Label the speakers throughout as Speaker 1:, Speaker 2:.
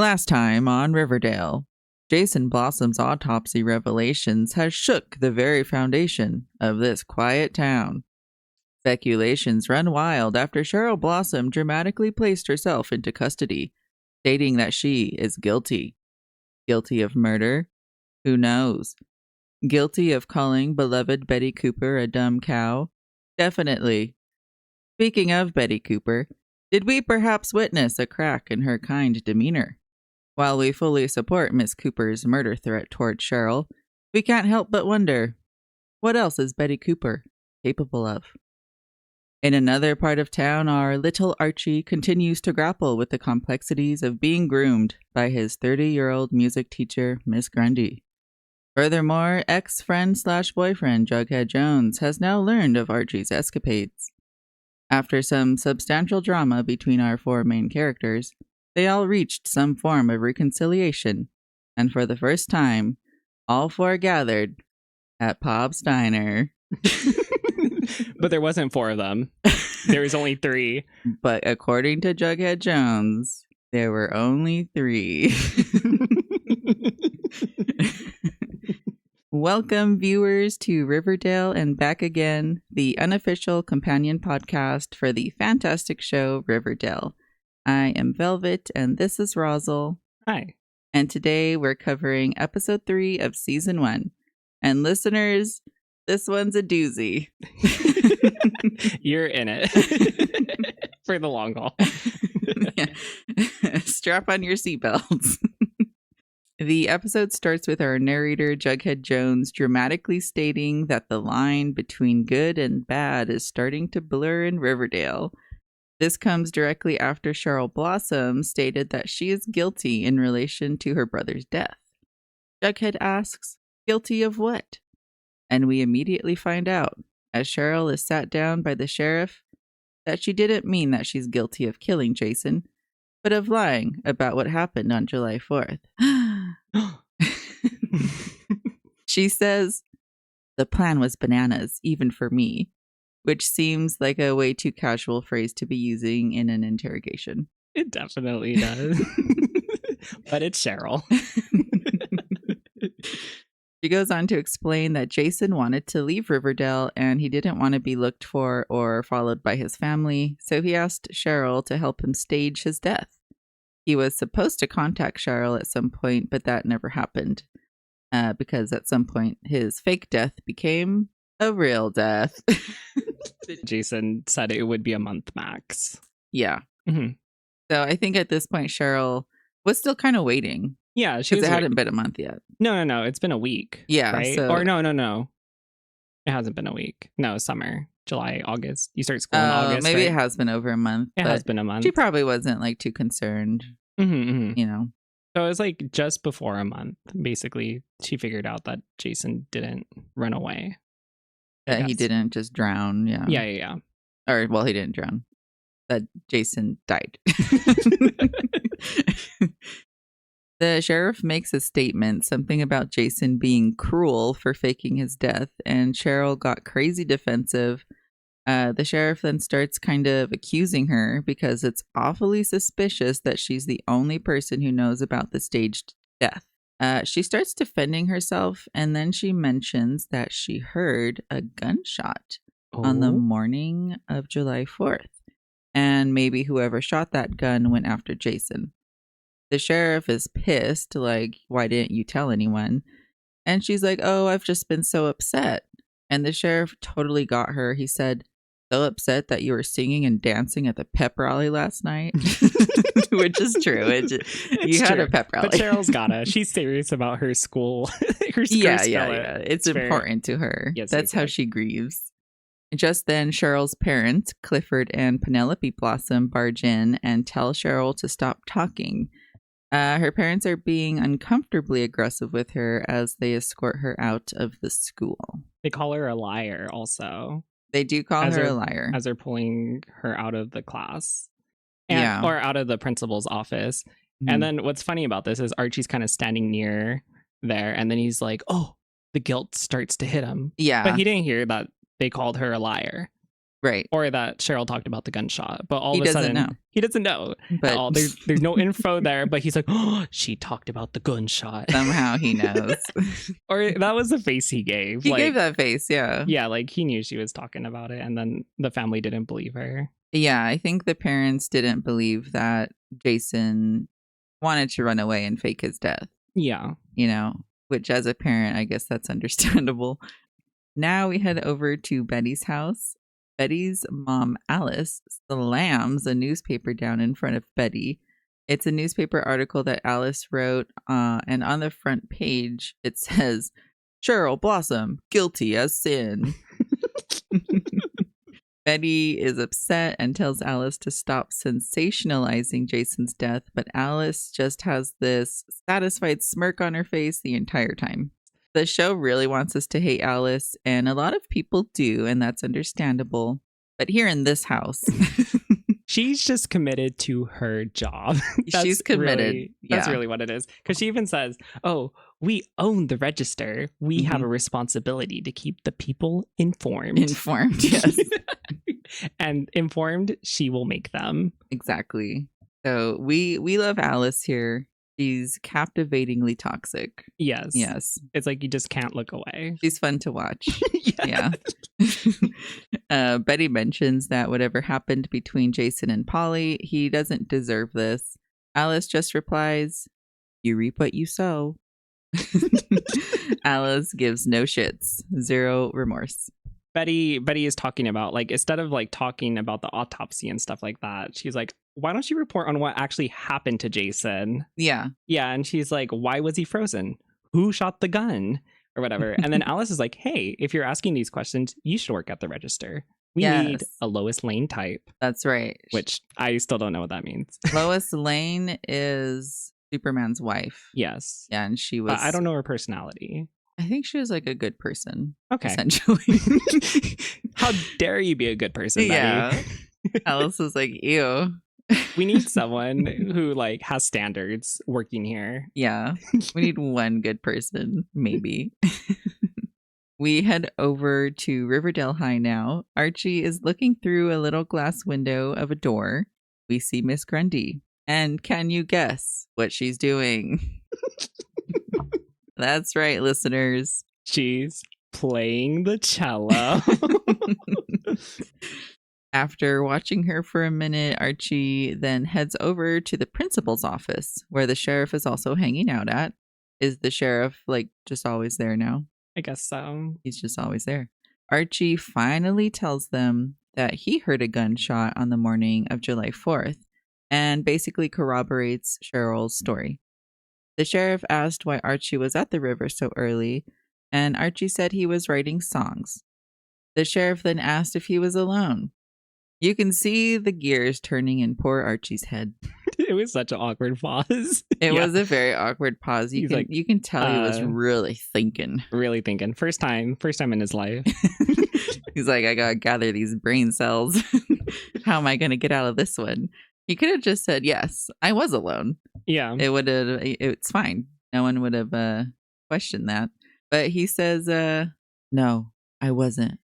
Speaker 1: Last time on Riverdale, Jason Blossom's autopsy revelations has shook the very foundation of this quiet town. Speculations run wild after Cheryl Blossom dramatically placed herself into custody, stating that she is guilty. Guilty of murder? Who knows? Guilty of calling beloved Betty Cooper a dumb cow? Definitely. Speaking of Betty Cooper, did we perhaps witness a crack in her kind demeanor? While we fully support Miss Cooper's murder threat toward Cheryl, we can't help but wonder, what else is Betty Cooper capable of? In another part of town, our little Archie continues to grapple with the complexities of being groomed by his 30-year-old music teacher, Miss Grundy. Furthermore, ex-friend/boyfriend Jughead Jones has now learned of Archie's escapades. After some substantial drama between our four main characters, they all reached some form of reconciliation, and for the first time, all four gathered at Pop's Diner.
Speaker 2: But there wasn't four of them. There was only three.
Speaker 1: But according to Jughead Jones, there were only three. Welcome, viewers, to Riverdale and Back Again, the unofficial companion podcast for the fantastic show Riverdale. I am Velvet, and this is Rosal.
Speaker 2: Hi.
Speaker 1: And today we're covering episode 3 of season 1. And listeners, this one's a doozy.
Speaker 2: You're in it for the long haul.
Speaker 1: Strap on your seatbelts. The episode starts with our narrator, Jughead Jones, dramatically stating that the line between good and bad is starting to blur in Riverdale. This comes directly after Cheryl Blossom stated that she is guilty in relation to her brother's death. Jughead asks, guilty of what? And we immediately find out, as Cheryl is sat down by the sheriff, that she didn't mean that she's guilty of killing Jason, but of lying about what happened on July 4th. She says, the plan was bananas, even for me, which seems like a way too casual phrase to be using in an interrogation.
Speaker 2: It definitely does. But it's Cheryl.
Speaker 1: She goes on to explain that Jason wanted to leave Riverdale and he didn't want to be looked for or followed by his family, so he asked Cheryl to help him stage his death. He was supposed to contact Cheryl at some point, but that never happened because at some point his fake death became a real death.
Speaker 2: Jason said it would be a month max.
Speaker 1: Yeah.
Speaker 2: Mm-hmm.
Speaker 1: So I think at this point Cheryl was still kind of waiting.
Speaker 2: Yeah,
Speaker 1: because it hadn't been a month yet.
Speaker 2: No. It's been a week.
Speaker 1: Yeah.
Speaker 2: Right?
Speaker 1: So...
Speaker 2: Or no. It hasn't been a week. No, summer, July, August. You start school in August.
Speaker 1: Maybe
Speaker 2: right?
Speaker 1: it has been over a month.
Speaker 2: It has been a month.
Speaker 1: She probably wasn't like too concerned.
Speaker 2: Mm-hmm.
Speaker 1: You know.
Speaker 2: So it was like just before a month. Basically, she figured out that Jason didn't run away.
Speaker 1: That he didn't just drown. Yeah.
Speaker 2: Yeah.
Speaker 1: Or, well, he didn't drown. That Jason died. The sheriff makes a statement, something about Jason being cruel for faking his death, and Cheryl got crazy defensive. The sheriff then starts kind of accusing her because it's awfully suspicious that she's the only person who knows about the staged death. She starts defending herself, and then she mentions that she heard a gunshot on the morning of July 4th, and maybe whoever shot that gun went after Jason. The sheriff is pissed, like, why didn't you tell anyone? And she's like, oh, I've just been so upset. And the sheriff totally got her. He said, so upset that you were singing and dancing at the pep rally last night. Which is true. You had a pep rally.
Speaker 2: But Cheryl's gotta. She's serious about her school.
Speaker 1: Yeah. It's important to her.
Speaker 2: Yes,
Speaker 1: that's how she grieves. Just then, Cheryl's parents, Clifford and Penelope Blossom, barge in and tell Cheryl to stop talking. Her parents are being uncomfortably aggressive with her as they escort her out of the school.
Speaker 2: They call her a liar also.
Speaker 1: They do call her a liar.
Speaker 2: As they're pulling her out of the class. Or out of the principal's office. Mm-hmm. And then what's funny about this is Archie's kind of standing near there. And then he's like, oh, the guilt starts to hit him.
Speaker 1: Yeah.
Speaker 2: But he didn't hear that they called her a liar.
Speaker 1: Right.
Speaker 2: Or that Cheryl talked about the gunshot. But all
Speaker 1: he
Speaker 2: of a sudden,
Speaker 1: know.
Speaker 2: He doesn't know.
Speaker 1: But
Speaker 2: there's no info there, but he's like, oh, she talked about the gunshot.
Speaker 1: Somehow he knows.
Speaker 2: Or that was the face he gave.
Speaker 1: He gave that face, yeah.
Speaker 2: Yeah, like he knew she was talking about it, and then the family didn't believe her.
Speaker 1: Yeah, I think the parents didn't believe that Jason wanted to run away and fake his death.
Speaker 2: Yeah.
Speaker 1: You know, which as a parent, I guess that's understandable. Now we head over to Betty's house. Betty's mom, Alice, slams a newspaper down in front of Betty. It's a newspaper article that Alice wrote, and on the front page, it says, Cheryl Blossom, guilty as sin. Betty is upset and tells Alice to stop sensationalizing Jason's death, but Alice just has this satisfied smirk on her face the entire time. The show really wants us to hate Alice, and a lot of people do, and that's understandable. But here in this house,
Speaker 2: she's just committed to her job.
Speaker 1: She's committed.
Speaker 2: That's really what it is. Because she even says, oh, we own the register. We have a responsibility to keep the people informed.
Speaker 1: Informed, yes.
Speaker 2: And informed, she will make them.
Speaker 1: Exactly. So we love Alice here. She's captivatingly toxic.
Speaker 2: Yes.
Speaker 1: Yes.
Speaker 2: It's like you just can't look away.
Speaker 1: She's fun to watch. Yeah. Betty mentions that whatever happened between Jason and Polly, he doesn't deserve this. Alice just replies, you reap what you sow. Alice gives no shits. Zero remorse.
Speaker 2: Betty is talking about, like, instead of like talking about the autopsy and stuff like that, she's like, why don't you report on what actually happened to Jason?
Speaker 1: Yeah.
Speaker 2: Yeah. And she's like, why was he frozen? Who shot the gun? Or whatever. And then Alice is like, hey, if you're asking these questions, you should work at the register. We need a Lois Lane type.
Speaker 1: That's right.
Speaker 2: Which I still don't know what that means.
Speaker 1: Lois Lane is Superman's wife.
Speaker 2: Yes.
Speaker 1: Yeah. And she was.
Speaker 2: But I don't know her personality.
Speaker 1: I think she was like a good person.
Speaker 2: Okay.
Speaker 1: Essentially.
Speaker 2: How dare you be a good person, Betty?
Speaker 1: Yeah. Alice was like, ew.
Speaker 2: We need someone who like has standards working here.
Speaker 1: Yeah. We need one good person, maybe. We head over to Riverdale High now. Archie is looking through a little glass window of a door. We see Miss Grundy. And can you guess what she's doing? That's right, listeners.
Speaker 2: She's playing the cello.
Speaker 1: After watching her for a minute, Archie then heads over to the principal's office, where the sheriff is also hanging out at. Is the sheriff, like, just always there now?
Speaker 2: I guess so.
Speaker 1: He's just always there. Archie finally tells them that he heard a gunshot on the morning of July 4th and basically corroborates Cheryl's story. The sheriff asked why Archie was at the river so early, and Archie said he was writing songs. The sheriff then asked if he was alone. You can see the gears turning in poor Archie's head.
Speaker 2: It was such an awkward pause.
Speaker 1: It was a very awkward pause. You can tell he was really thinking.
Speaker 2: Really thinking. First time in his life.
Speaker 1: He's like, I gotta gather these brain cells. How am I gonna get out of this one? He could have just said, yes, I was alone.
Speaker 2: Yeah.
Speaker 1: It's fine. No one would have questioned that. But he says, no, I wasn't.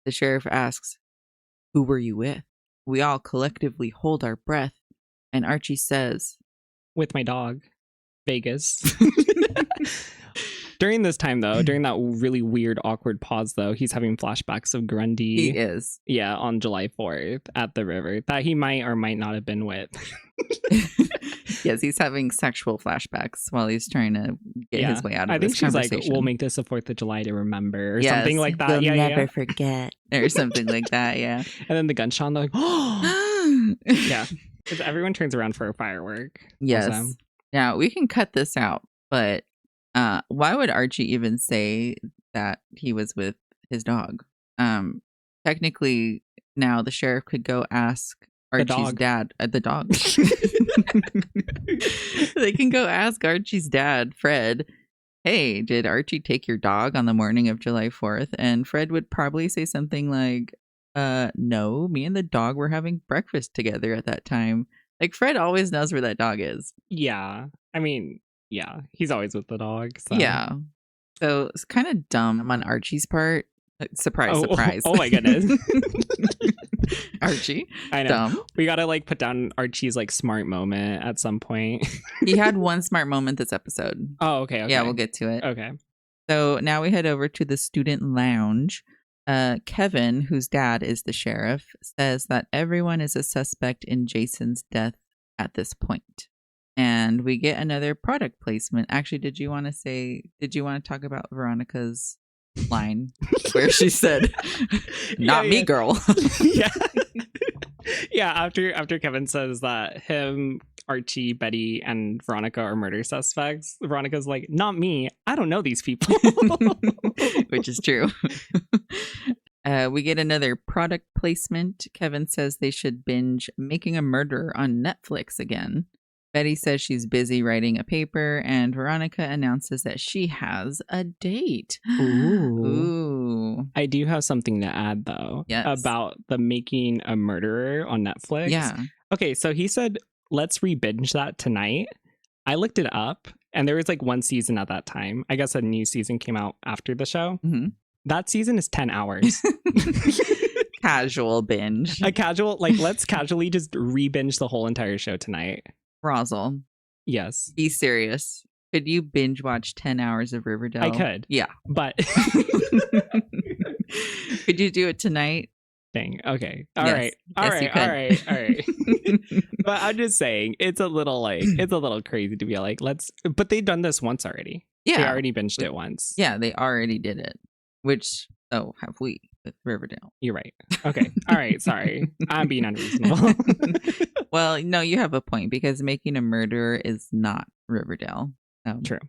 Speaker 1: The sheriff asks, who were you with? We all collectively hold our breath. And Archie says,
Speaker 2: with my dog, Vegas. During this time, though, during that really weird, awkward pause, though, he's having flashbacks of Grundy.
Speaker 1: He is.
Speaker 2: Yeah, on July 4th at the river that he might or might not have been with.
Speaker 1: Yes, he's having sexual flashbacks while he's trying to get his way out of this conversation. I think
Speaker 2: she's like, we'll make this a 4th of July to remember or something like that.
Speaker 1: We'll never forget. Or something like that, yeah.
Speaker 2: And then the gunshot, they're like, oh! Yeah. Because everyone turns around for a firework.
Speaker 1: Yes. Also. Now, we can cut this out, but why would Archie even say that he was with his dog? Technically, now the sheriff could go ask Archie's dad. The dog. They can go ask Archie's dad, Fred, hey, did Archie take your dog on the morning of July 4th? And Fred would probably say something like, no, me and the dog were having breakfast together at that time. Like, Fred always knows where that dog is.
Speaker 2: Yeah. I mean, yeah, he's always with the dog. So.
Speaker 1: Yeah. So it's kind of dumb on Archie's part Surprise, surprise.
Speaker 2: Oh my goodness.
Speaker 1: Archie.
Speaker 2: I know.
Speaker 1: Dumb.
Speaker 2: We gotta like put down Archie's like smart moment at some point.
Speaker 1: He had one smart moment this episode.
Speaker 2: Oh, okay.
Speaker 1: Yeah, we'll get to it.
Speaker 2: Okay.
Speaker 1: So now we head over to the student lounge. Kevin, whose dad is the sheriff, says that everyone is a suspect in Jason's death at this point. And we get another product placement. Actually, did you want to talk about Veronica's line where she said, "Not me, girl"?
Speaker 2: Yeah. Yeah, after Kevin says that him, Archie, Betty, and Veronica are murder suspects, Veronica's like, "Not me. I don't know these people."
Speaker 1: Which is true. We get another product placement. Kevin says they should binge Making a Murderer on Netflix again. Betty says she's busy writing a paper, and Veronica announces that she has a date. Ooh.
Speaker 2: I do have something to add, though, about the Making a Murderer on Netflix.
Speaker 1: Yeah.
Speaker 2: Okay, so he said, let's re-binge that tonight. I looked it up, and there was like one season at that time. I guess a new season came out after the show.
Speaker 1: Mm-hmm.
Speaker 2: That season is 10 hours.
Speaker 1: Casual binge.
Speaker 2: A casual, like, let's casually just re-binge the whole entire show tonight.
Speaker 1: Rosal.
Speaker 2: Yes.
Speaker 1: Be serious. Could you binge watch 10 hours of Riverdale?
Speaker 2: I could.
Speaker 1: Yeah.
Speaker 2: But
Speaker 1: could you do it tonight?
Speaker 2: Dang. Okay.
Speaker 1: All right.
Speaker 2: All right. But I'm just saying, it's a little crazy to be like, but they've done this once already.
Speaker 1: Yeah.
Speaker 2: They already binged it once.
Speaker 1: Yeah, they already did it. Which, have we with Riverdale?
Speaker 2: You're right. Okay. All right. Sorry. I'm being unreasonable.
Speaker 1: Well, no, you have a point because Making a Murderer is not Riverdale.
Speaker 2: True.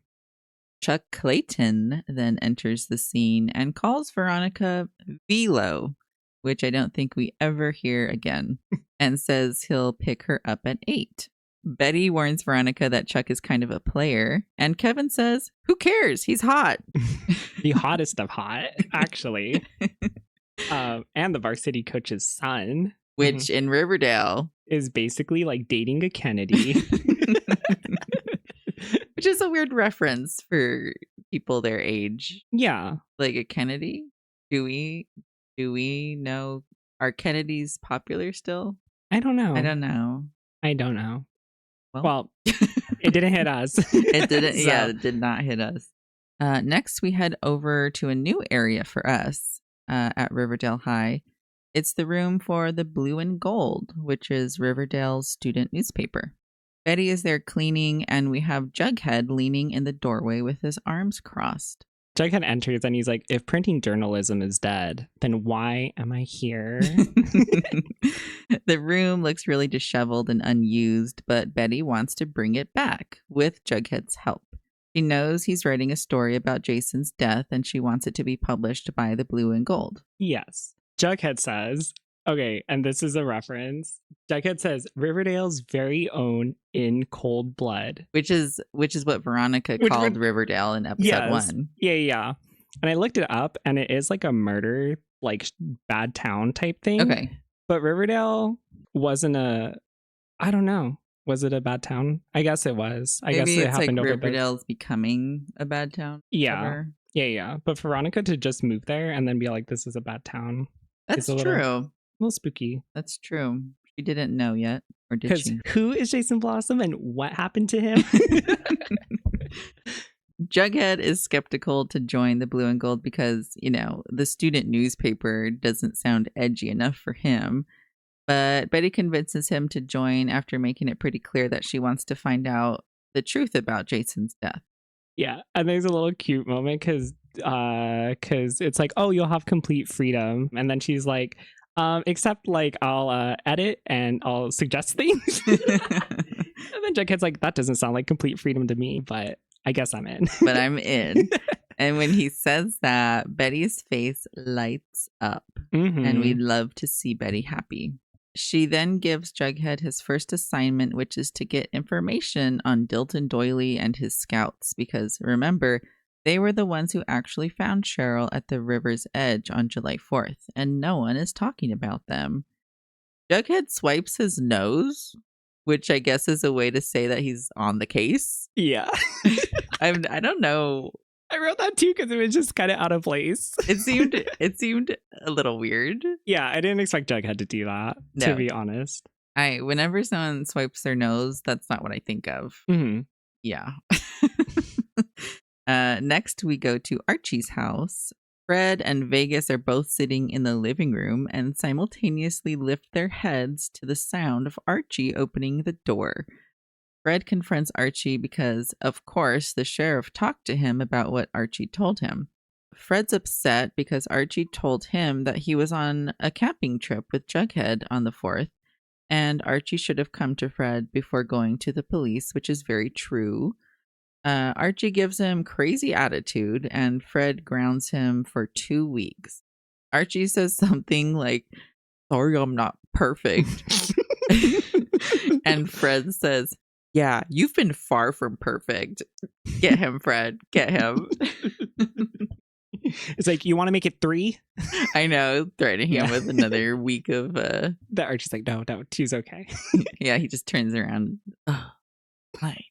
Speaker 1: Chuck Clayton then enters the scene and calls Veronica Velo, which I don't think we ever hear again, and says he'll pick her up at 8. Betty warns Veronica that Chuck is kind of a player, and Kevin says, "Who cares? He's hot."
Speaker 2: The hottest of hot, actually. And the varsity coach's son.
Speaker 1: Which in Riverdale
Speaker 2: is basically like dating a Kennedy.
Speaker 1: Which is a weird reference for people their age.
Speaker 2: Yeah.
Speaker 1: Like a Kennedy? Do we know, are Kennedys popular still?
Speaker 2: I don't know. Well, it didn't hit us.
Speaker 1: It didn't. So. Yeah, it did not hit us. Next, we head over to a new area for us at Riverdale High. It's the room for the Blue and Gold, which is Riverdale's student newspaper. Betty is there cleaning, and we have Jughead leaning in the doorway with his arms crossed.
Speaker 2: Jughead enters and he's like, if printing journalism is dead, then why am I here?
Speaker 1: The room looks really disheveled and unused, but Betty wants to bring it back with Jughead's help. She knows he's writing a story about Jason's death, and she wants it to be published by the Blue and Gold.
Speaker 2: Yes. Jughead says, okay, and this is a reference. Jughead says, Riverdale's very own In Cold Blood.
Speaker 1: Which is what Veronica called Riverdale in episode 1.
Speaker 2: Yeah. And I looked it up, and it is like a murder, like bad town type thing.
Speaker 1: Okay.
Speaker 2: But Riverdale wasn't I don't know. Was it a bad town? I guess it was. I guess it happened
Speaker 1: like
Speaker 2: over
Speaker 1: Riverdale's becoming a bad town.
Speaker 2: Yeah.
Speaker 1: Ever.
Speaker 2: Yeah. But for Veronica to just move there and then be like, this is a bad town.
Speaker 1: That's true.
Speaker 2: A little spooky.
Speaker 1: That's true. She didn't know yet, or did she?
Speaker 2: Who is Jason Blossom and what happened to him?
Speaker 1: Jughead is skeptical to join the Blue and Gold because, the student newspaper doesn't sound edgy enough for him. But Betty convinces him to join after making it pretty clear that she wants to find out the truth about Jason's death.
Speaker 2: Yeah, and there's a little cute moment because it's like, oh, you'll have complete freedom. And then she's like, except like I'll edit and I'll suggest things. And then Jughead's like, that doesn't sound like complete freedom to me, but I guess I'm in.
Speaker 1: But I'm in. And when he says that, Betty's face lights up. Mm-hmm. And we love to see Betty happy. She then gives Jughead his first assignment, which is to get information on Dilton Doily and his scouts. Because remember, they were the ones who actually found Cheryl at the river's edge on July 4th. And no one is talking about them. Jughead swipes his nose, which I guess is a way to say that he's on the case.
Speaker 2: Yeah.
Speaker 1: I don't know.
Speaker 2: I wrote that too because it was just kind of out of place.
Speaker 1: It seemed a little weird.
Speaker 2: Yeah, I didn't expect Jughead to do that, to be honest.
Speaker 1: Whenever someone swipes their nose, that's not what I think of.
Speaker 2: Mm-hmm.
Speaker 1: Yeah. Next, we go to Archie's house. Fred and Vegas are both sitting in the living room and simultaneously lift their heads to the sound of Archie opening the door. Fred confronts Archie because, of course, the sheriff talked to him about what Archie told him. Fred's upset because Archie told him that he was on a camping trip with Jughead on the 4th, and Archie should have come to Fred before going to the police, which is very true. Archie gives him crazy attitude, and Fred grounds him for 2 weeks. Archie says something like, "Sorry, I'm not perfect." And Fred says, "Yeah, you've been far from perfect. Get him, Fred. Get him."
Speaker 2: It's like, you want to make it 3?
Speaker 1: I know, threatening him with another week of...
Speaker 2: The Archie's like, no, 2's okay.
Speaker 1: Yeah, he just turns around. Oh, fine.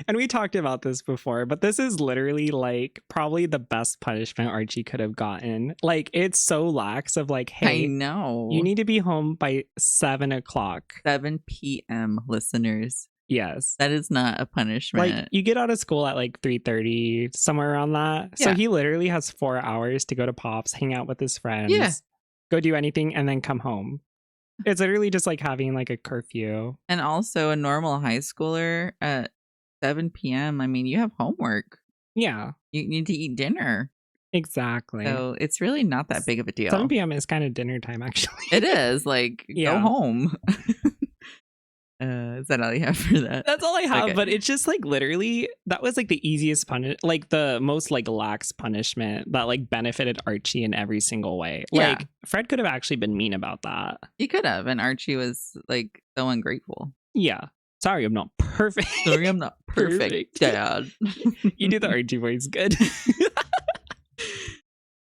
Speaker 2: And we talked about this before, but this is literally like probably the best punishment Archie could have gotten. Like, it's so lax of like, hey,
Speaker 1: I know.
Speaker 2: You need to be home by 7 o'clock.
Speaker 1: 7 p.m., listeners.
Speaker 2: Yes.
Speaker 1: That is not a punishment.
Speaker 2: Like, you get out of school at like 3:30, somewhere around that.
Speaker 1: Yeah.
Speaker 2: So he literally has 4 hours to go to Pops, hang out with his friends, go do anything, and then come home. It's literally just like having like a curfew.
Speaker 1: And also a normal high schooler at 7 p.m. I mean, you have homework.
Speaker 2: Yeah.
Speaker 1: You need to eat dinner.
Speaker 2: Exactly.
Speaker 1: So it's really not that big of a deal.
Speaker 2: 7 p.m. is kind of dinner time, actually.
Speaker 1: It is. Like, go home. Is that all you have for that?
Speaker 2: That's all I have,
Speaker 1: Okay.
Speaker 2: But it's just like literally, that was like the easiest like the most like lax punishment that like benefited Archie in every single way.
Speaker 1: Yeah.
Speaker 2: Like, Fred could have actually been mean about that.
Speaker 1: He could have, and Archie was like so ungrateful.
Speaker 2: Yeah. Sorry, I'm not perfect.
Speaker 1: Sorry, I'm not perfect, Dad.
Speaker 2: You do the Archie voice good.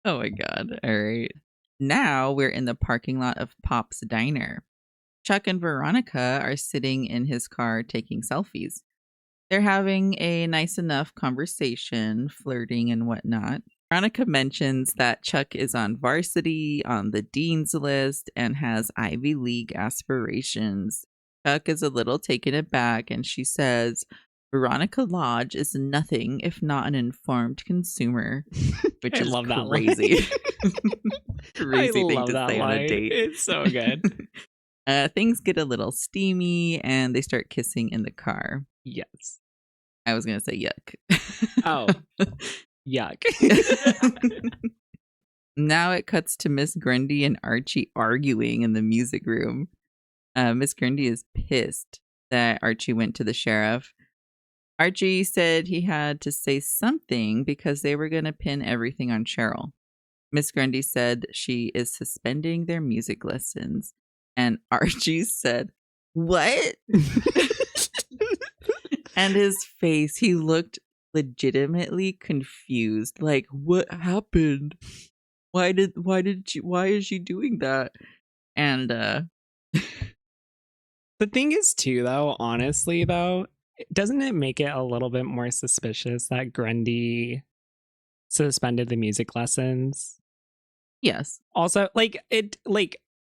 Speaker 1: Oh my God. All right. Now we're in the parking lot of Pop's Diner. Chuck and Veronica are sitting in his car taking selfies. They're having a nice enough conversation, flirting and whatnot. Veronica mentions that Chuck is on varsity, on the dean's list, and has Ivy League aspirations. Chuck is a little taken aback, and she says, "Veronica Lodge is nothing if not an informed consumer," which is crazy. Crazy thing to say on a date.
Speaker 2: It's so good.
Speaker 1: Things get a little steamy, and they start kissing in the car.
Speaker 2: Yes.
Speaker 1: I was going to say yuck.
Speaker 2: Oh, yuck.
Speaker 1: Now it cuts to Miss Grundy and Archie arguing in the music room. Miss Grundy is pissed that Archie went to the sheriff. Archie said he had to say something because they were going to pin everything on Cheryl. Miss Grundy said she is suspending their music lessons. And Archie said, "What?" And his face, he looked legitimately confused. Like, what happened? Why is she doing that? And
Speaker 2: the thing is too, though, honestly, though, doesn't it make it a little bit more suspicious that Grundy suspended the music lessons?
Speaker 1: Yes.
Speaker 2: Also,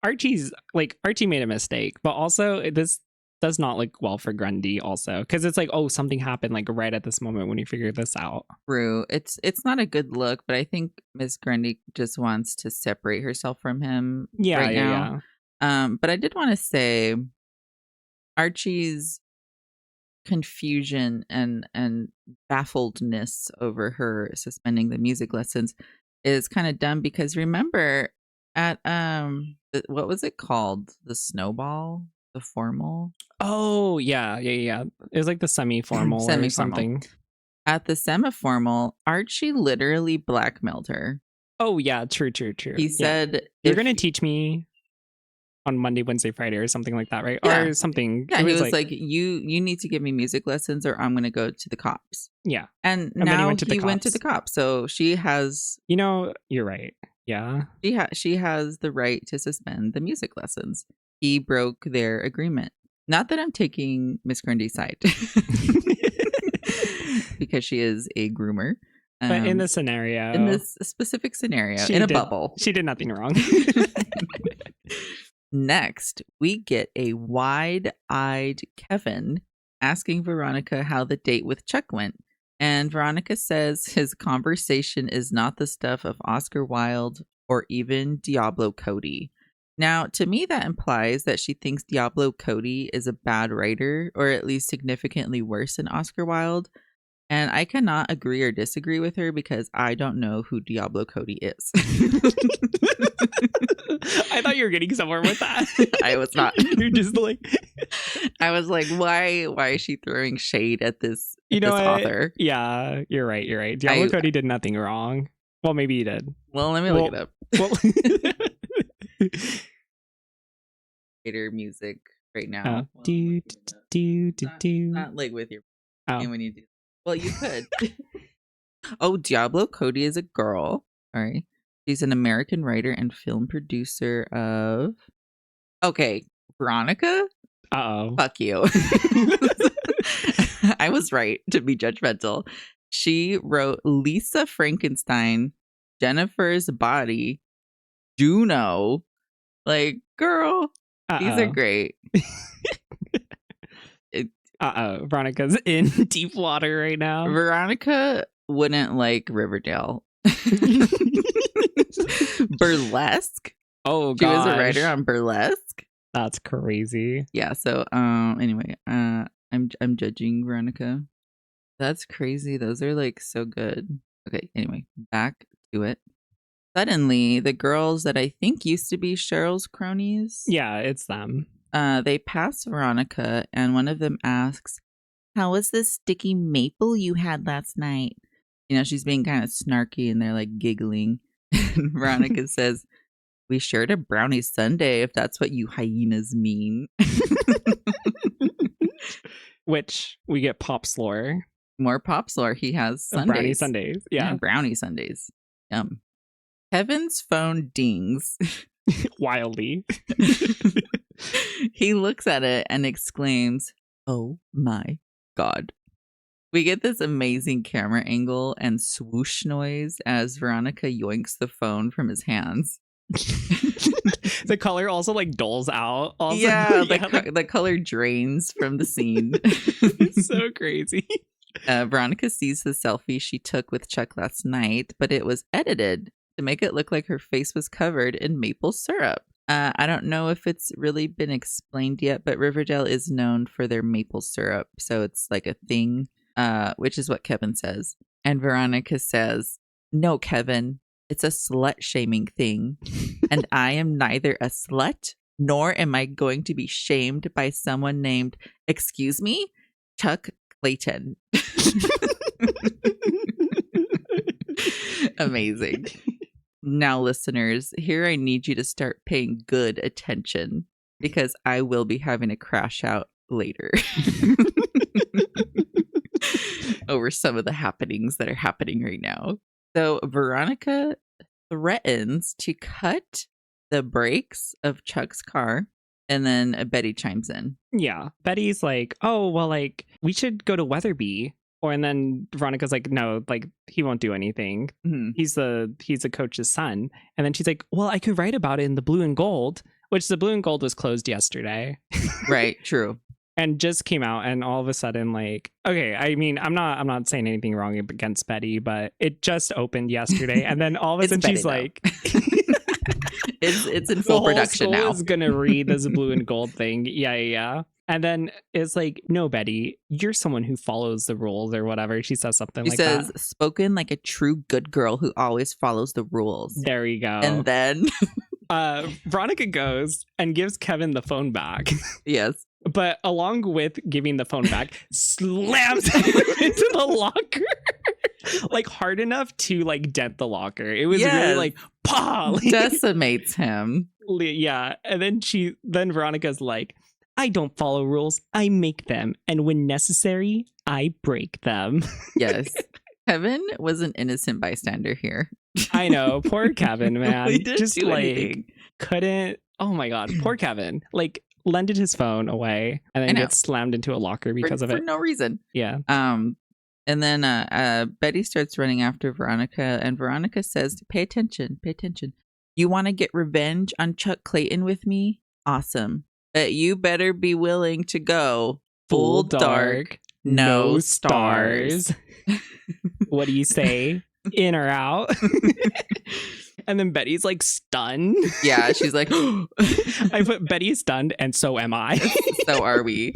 Speaker 2: Archie made a mistake, but also this does not look well for Grundy also, because it's like, oh, something happened like right at this moment when he figured this out.
Speaker 1: True. It's not a good look, but I think Miss Grundy just wants to separate herself from him right now. But I did want to say Archie's confusion and baffledness over her suspending the music lessons is kind of dumb, because remember at what was it called? The snowball? The formal?
Speaker 2: Oh, yeah. It was like the semi-formal or something.
Speaker 1: At the semi-formal, Archie literally blackmailed her.
Speaker 2: Oh, yeah. True.
Speaker 1: He said,
Speaker 2: "You're going to teach me on Monday, Wednesday, Friday," or something like that, right?
Speaker 1: Yeah.
Speaker 2: Or something.
Speaker 1: Yeah, he was like, you need to give me music lessons or I'm going to go to the cops.
Speaker 2: Yeah.
Speaker 1: And now he went to the cops. So she has...
Speaker 2: you're right. Yeah.
Speaker 1: She has the right to suspend the music lessons. He broke their agreement. Not that I'm taking Miss Grundy's side. because she is a groomer.
Speaker 2: But in this scenario,
Speaker 1: in this specific scenario, in a bubble,
Speaker 2: she did nothing wrong.
Speaker 1: Next, we get a wide-eyed Kevin asking Veronica how the date with Chuck went. And Veronica says his conversation is not the stuff of Oscar Wilde or even Diablo Cody. Now, to me, that implies that she thinks Diablo Cody is a bad writer, or at least significantly worse than Oscar Wilde. And I cannot agree or disagree with her because I don't know who Diablo Cody is.
Speaker 2: I thought you were getting somewhere with that.
Speaker 1: I was not.
Speaker 2: You're just like...
Speaker 1: I was like, why is she throwing shade at this,
Speaker 2: this
Speaker 1: author?
Speaker 2: Yeah, you're right. Diablo Cody did nothing wrong. Well, maybe he did.
Speaker 1: Well, let me look it up.
Speaker 2: Well,
Speaker 1: Hater music right now. Not like with your when you do. Well, you could. Oh, Diablo Cody is a girl. All right. She's an American writer and film producer of... Okay, Veronica?
Speaker 2: Uh-oh.
Speaker 1: Fuck you. I was right to be judgmental. She wrote Lisa Frankenstein, Jennifer's Body, Juno. Like, girl, these are great.
Speaker 2: Veronica's in deep water right now.
Speaker 1: Veronica wouldn't like Riverdale. Burlesque.
Speaker 2: Oh,
Speaker 1: she was a writer on Burlesque.
Speaker 2: That's crazy.
Speaker 1: Yeah. So, anyway, I'm judging Veronica. That's crazy. Those are like so good. Okay. Anyway, back to it. Suddenly, the girls that I think used to be Cheryl's cronies.
Speaker 2: Yeah, it's them.
Speaker 1: They pass Veronica, and one of them asks, "How was the sticky maple you had last night?" You know, she's being kind of snarky, and they're like giggling. And Veronica says, "We shared a brownie sundae, if that's what you hyenas mean."
Speaker 2: Which we get Pop's lore.
Speaker 1: More Pop's lore. He has sundaes.
Speaker 2: Brownie sundaes. Yeah,
Speaker 1: brownie sundaes. Yum. Kevin's phone dings.
Speaker 2: Wildly.
Speaker 1: He looks at it and exclaims, "Oh my God." We get this amazing camera angle and swoosh noise as Veronica yoinks the phone from his hands.
Speaker 2: The color also like dulls out. Also.
Speaker 1: Yeah, the color drains from the scene.
Speaker 2: It's so crazy.
Speaker 1: Veronica sees the selfie she took with Chuck last night, but it was edited to make it look like her face was covered in maple syrup. I don't know if it's really been explained yet, but Riverdale is known for their maple syrup. So it's like a thing, which is what Kevin says. And Veronica says, "No, Kevin, it's a slut-shaming thing. And I am neither a slut, nor am I going to be shamed by someone named, excuse me, Chuck Clayton." Amazing. Now, listeners, here I need you to start paying good attention because I will be having a crash out later over some of the happenings that are happening right now. So Veronica threatens to cut the brakes of Chuck's car, and then Betty chimes in.
Speaker 2: Yeah. Betty's like, "Oh, well, like, we should go to Weatherby." And then Veronica's like, "No, like, he won't do anything.
Speaker 1: Mm-hmm.
Speaker 2: He's the coach's son." And then she's like, "Well, I could write about it in the Blue and Gold," which the Blue and Gold was closed yesterday.
Speaker 1: Right. True.
Speaker 2: And just came out, and all of a sudden, like, okay, I mean, I'm not saying anything wrong against Betty, but it just opened yesterday, and then all of a sudden she's like,
Speaker 1: it's in full production now.
Speaker 2: Is gonna read this Blue and Gold thing, yeah. And then it's like, "No, Betty, you're someone who follows the rules," or whatever. She says something like that. She says,
Speaker 1: "Spoken like a true good girl who always follows the rules."
Speaker 2: There you go.
Speaker 1: And then
Speaker 2: Veronica goes and gives Kevin the phone back.
Speaker 1: Yes.
Speaker 2: But along with giving the phone back, slams him into the locker. Like hard enough to like dent the locker. It was really like, "Pah!"
Speaker 1: Decimates him.
Speaker 2: Yeah. And then Veronica's like, "I don't follow rules. I make them. And when necessary, I break them."
Speaker 1: Yes. Kevin was an innocent bystander here.
Speaker 2: I know. Poor Kevin, man.
Speaker 1: He didn't just do anything.
Speaker 2: Couldn't. Oh my God. Poor Kevin. Like, lended his phone away and then gets slammed into a locker because of it.
Speaker 1: For no reason.
Speaker 2: Yeah.
Speaker 1: And And then Betty starts running after Veronica, and Veronica says, pay attention. You want to get revenge on Chuck Clayton with me? Awesome. But you better be willing to go full dark, no stars.
Speaker 2: What do you say? In or out? And then Betty's like stunned.
Speaker 1: Yeah, she's like,
Speaker 2: I put Betty stunned, and so am I.
Speaker 1: So are we.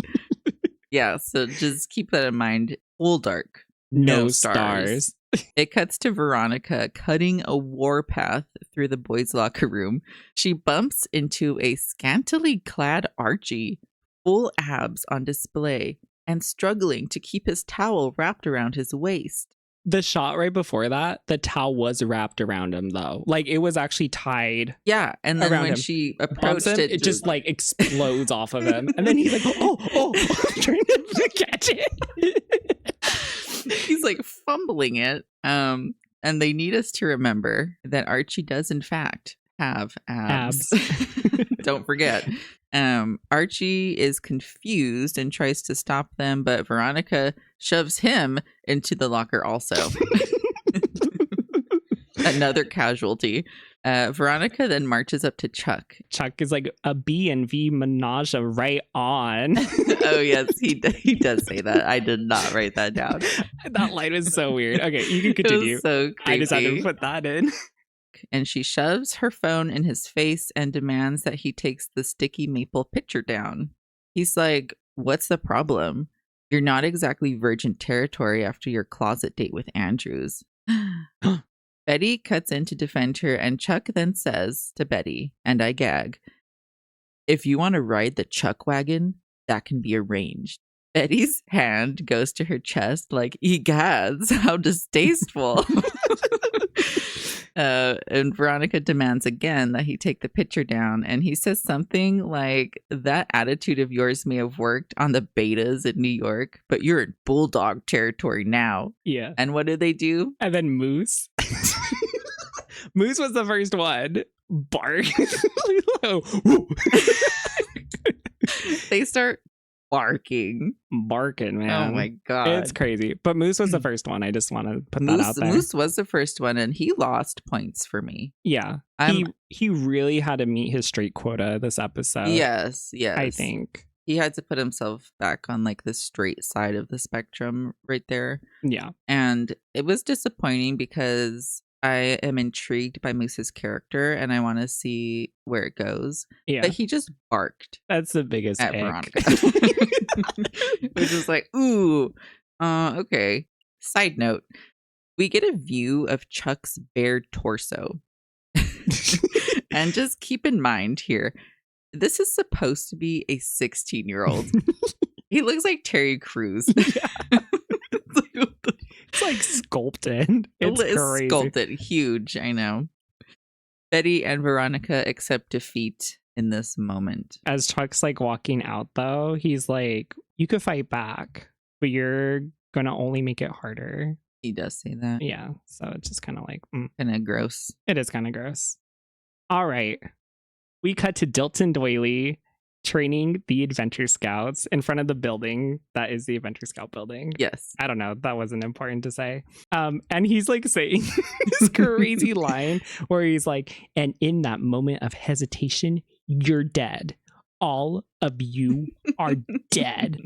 Speaker 1: Yeah, so just keep that in mind. Full dark, no stars. It cuts to Veronica cutting a warpath through the boys' locker room. She bumps into a scantily clad Archie, full abs on display, and struggling to keep his towel wrapped around his waist.
Speaker 2: The shot right before that, the towel was wrapped around him, though. Like, it was actually tied.
Speaker 1: Yeah, and then when
Speaker 2: him.
Speaker 1: She approached him,
Speaker 2: it just like explodes off of him. And then he's like, oh, trying to catch it.
Speaker 1: He's like fumbling it. And they need us to remember that Archie does, in fact, have abs. Don't forget. Archie is confused and tries to stop them, but Veronica shoves him into the locker also. Another casualty. Veronica then marches up to Chuck.
Speaker 2: Chuck is like a B&V menage right on.
Speaker 1: Oh, yes, he does say that. I did not write that down.
Speaker 2: That line was so weird. Okay, you can continue.
Speaker 1: It was so creepy.
Speaker 2: I just had to put that in.
Speaker 1: And she shoves her phone in his face and demands that he takes the sticky maple picture down. He's like, what's the problem? You're not exactly virgin territory after your closet date with Andrews. Betty cuts in to defend her, and Chuck then says to Betty, and I gag, if you want to ride the Chuck wagon, that can be arranged. Betty's hand goes to her chest like, egads, how distasteful. And Veronica demands again that he take the picture down. And he says something like, that attitude of yours may have worked on the betas in New York, but you're in bulldog territory now.
Speaker 2: Yeah.
Speaker 1: And what do they do?
Speaker 2: And then Moose. Moose was the first one. Bark.
Speaker 1: They start barking,
Speaker 2: man.
Speaker 1: Oh my god,
Speaker 2: it's crazy. But Moose was the first one. I just want to put that out there.
Speaker 1: Moose was the first one, and he lost points for me.
Speaker 2: Yeah, he really had to meet his straight quota this episode.
Speaker 1: Yes,
Speaker 2: I think
Speaker 1: he had to put himself back on like the straight side of the spectrum right there.
Speaker 2: Yeah,
Speaker 1: and it was disappointing because I am intrigued by Moose's character and I want to see where it goes.
Speaker 2: Yeah.
Speaker 1: But he just barked.
Speaker 2: That's the biggest
Speaker 1: at
Speaker 2: ick.
Speaker 1: Veronica. Which is like, ooh, okay. Side note, we get a view of Chuck's bare torso. And just keep in mind here, this is supposed to be a 16-year-old. He looks like Terry Crews.
Speaker 2: Yeah. It's like sculpted. It's crazy.
Speaker 1: Sculpted. Huge, I know. Betty and Veronica accept defeat in this moment.
Speaker 2: As Chuck's like walking out though, he's like, you could fight back, but you're gonna only make it harder.
Speaker 1: He does say that.
Speaker 2: Yeah. So it's just kind of like
Speaker 1: kind of gross.
Speaker 2: It is kind of gross. All right. We cut to Dilton Doily training the Adventure Scouts in front of the building that is the Adventure Scout building.
Speaker 1: Yes.
Speaker 2: I don't know. That wasn't important to say. And he's like saying this crazy line where he's like, and in that moment of hesitation, you're dead. All of you are dead.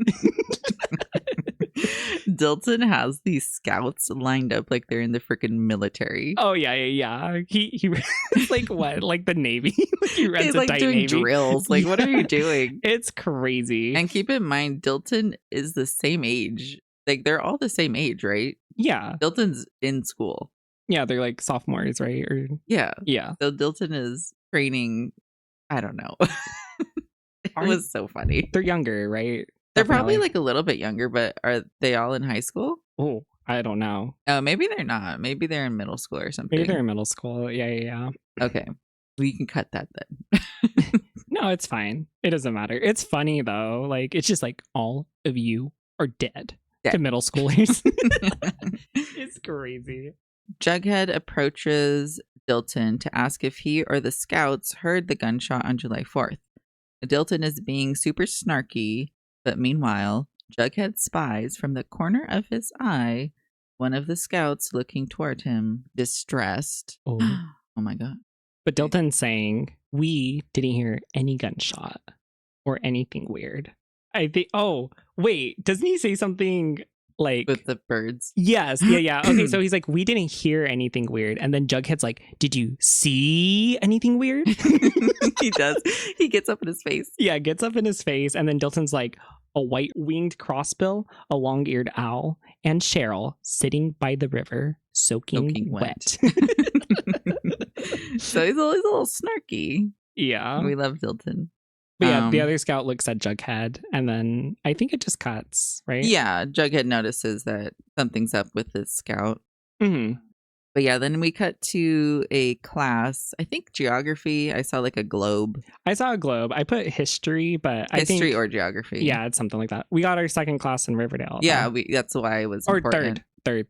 Speaker 1: Dilton has these scouts lined up like they're in the freaking military.
Speaker 2: Oh yeah. He like what? Like the Navy? Like he runs
Speaker 1: He's
Speaker 2: a
Speaker 1: like
Speaker 2: tight
Speaker 1: doing
Speaker 2: Navy.
Speaker 1: drills. Like, what are you doing?
Speaker 2: It's crazy.
Speaker 1: And keep in mind, Dilton is the same age. Like they're all the same age, right?
Speaker 2: Yeah.
Speaker 1: Dilton's in school.
Speaker 2: Yeah, they're like sophomores, right? Or
Speaker 1: yeah.
Speaker 2: So
Speaker 1: Dilton is training. I don't know. It was so funny.
Speaker 2: They're younger, right?
Speaker 1: They're probably like a little bit younger, but are they all in high school?
Speaker 2: Oh, I don't know.
Speaker 1: Oh, maybe they're not. Maybe they're in middle school or something.
Speaker 2: Maybe they're in middle school. Yeah.
Speaker 1: Okay. We can cut that then.
Speaker 2: No, it's fine. It doesn't matter. It's funny though. Like it's just like all of you are dead. To middle schoolers. It's crazy.
Speaker 1: Jughead approaches Dilton to ask if he or the scouts heard the gunshot on July 4th. Dilton is being super snarky, but meanwhile, Jughead spies from the corner of his eye one of the scouts looking toward him, distressed.
Speaker 2: Oh.
Speaker 1: Oh my God.
Speaker 2: But Dilton's saying, we didn't hear any gunshot or anything weird. I think, oh, wait, doesn't he say something like...
Speaker 1: With the birds?
Speaker 2: Yes, yeah. Okay, so he's like, we didn't hear anything weird. And then Jughead's like, did you see anything weird?
Speaker 1: He does. He gets up in his face.
Speaker 2: Yeah, gets up in his face. And then Dilton's like, a white-winged crossbill, a long-eared owl, and Cheryl sitting by the river, soaking wet.
Speaker 1: So he's a little snarky.
Speaker 2: Yeah.
Speaker 1: We love Dilton.
Speaker 2: But yeah, the other scout looks at Jughead, and then I think it just cuts, right?
Speaker 1: Yeah, Jughead notices that something's up with this scout.
Speaker 2: Mm-hmm.
Speaker 1: But yeah, then we cut to a class. I think geography. I saw like a globe.
Speaker 2: I saw a globe. I put history, but I think...
Speaker 1: History or geography.
Speaker 2: Yeah, it's something like that. We got our second class in Riverdale.
Speaker 1: Yeah, that's why it was important.
Speaker 2: Third.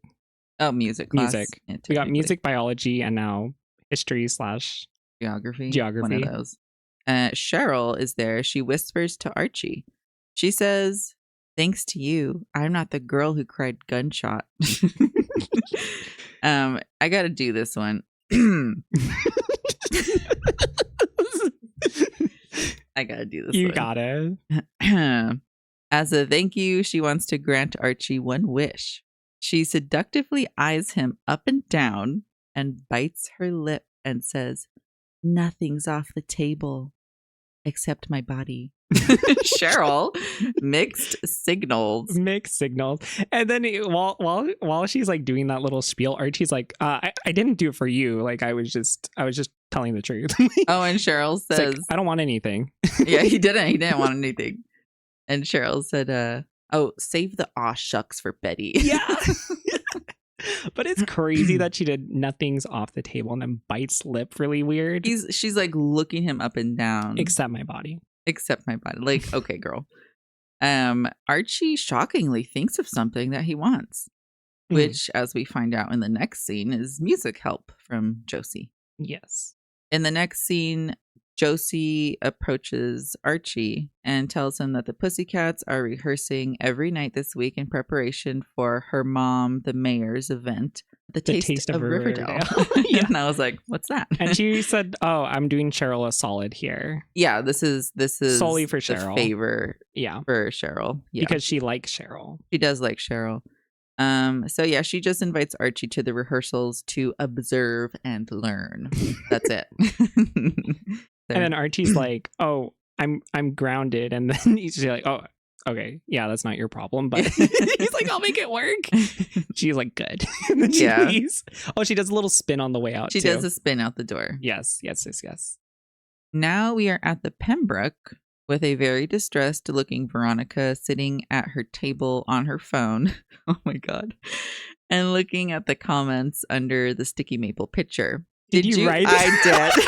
Speaker 1: Oh, music class.
Speaker 2: Music. Yeah, we got music, biology, and now history /
Speaker 1: geography.
Speaker 2: Geography.
Speaker 1: One of those. Cheryl is there. She whispers to Archie. She says, "Thanks to you, I'm not the girl who cried gunshot." I got to do this one. I got to do this
Speaker 2: you
Speaker 1: one.
Speaker 2: Got it.
Speaker 1: As a thank you, she wants to grant Archie one wish. She seductively eyes him up and down and bites her lip and says, "Nothing's off the table except my body." Cheryl, mixed signals.
Speaker 2: And then while she's like doing that little spiel, Archie's like, I didn't do it for you. Like I was just telling the truth.
Speaker 1: Oh, and Cheryl says,
Speaker 2: like, I don't want anything.
Speaker 1: Yeah, he didn't want anything. And Cheryl said, oh, save the aw shucks for Betty.
Speaker 2: Yeah. But it's crazy that she did nothing's off the table and then bites lip really weird.
Speaker 1: She's like looking him up and down.
Speaker 2: Except my body.
Speaker 1: Like, okay, girl. Archie shockingly thinks of something that he wants, which, as we find out in the next scene, is music help from Josie.
Speaker 2: Yes.
Speaker 1: In the next scene, Josie approaches Archie and tells him that the Pussycats are rehearsing every night this week in preparation for her mom, the mayor's event, the taste of Riverdale. Yeah. And I was like, what's that?
Speaker 2: And she said, oh, I'm doing Cheryl a solid here.
Speaker 1: Yeah, this is
Speaker 2: solely for Cheryl.
Speaker 1: Favor for Cheryl. Yeah.
Speaker 2: Because she likes Cheryl.
Speaker 1: She does like Cheryl. So yeah, she just invites Archie to the rehearsals to observe and learn. That's it.
Speaker 2: And then Archie's like, oh, I'm grounded. And then he's like, oh, okay, yeah, that's not your problem. But he's like, I'll make it work. She's like, good. And then she leaves. Oh, she does a little spin on the way out.
Speaker 1: She does a spin out the door.
Speaker 2: Yes.
Speaker 1: Now we are at the Pembroke with a very distressed looking Veronica sitting at her table on her phone. Oh my God. And looking at the comments under the sticky maple picture.
Speaker 2: Did you write it?
Speaker 1: I did.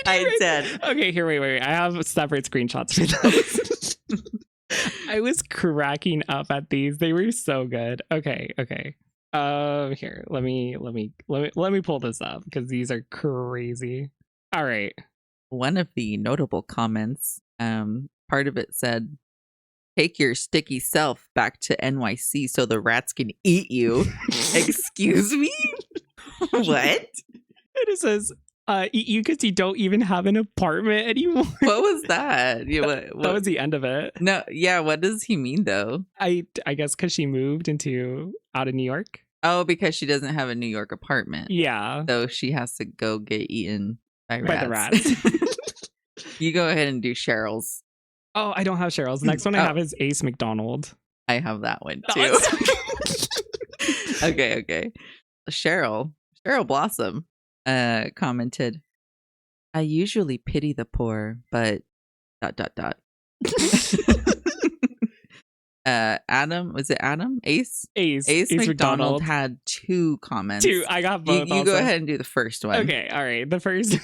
Speaker 1: I did.
Speaker 2: Okay, here, wait. I have separate screenshots for those. I was cracking up at these. They were so good. Okay. Here, let me pull this up because these are crazy. All right.
Speaker 1: One of the notable comments, part of it said, "Take your sticky self back to NYC so the rats can eat you." Excuse me? What?
Speaker 2: And it says, eat you because you don't even have an apartment anymore.
Speaker 1: What was that? Yeah, what?
Speaker 2: That was the end of it.
Speaker 1: No, yeah, what does he mean though?
Speaker 2: I guess because she moved out of New York.
Speaker 1: Oh, because she doesn't have a New York apartment.
Speaker 2: Yeah.
Speaker 1: So she has to go get eaten by the rats. You go ahead and do Cheryl's.
Speaker 2: Oh, I don't have Cheryl's. The next one I have is Ace McDonald.
Speaker 1: I have that one too. Okay. Cheryl Blossom commented, "I usually pity the poor, but ... Adam, was it Adam? Ace McDonald had 2 comments.
Speaker 2: 2. I got both.
Speaker 1: You go ahead and do the first one.
Speaker 2: Okay, all right. The first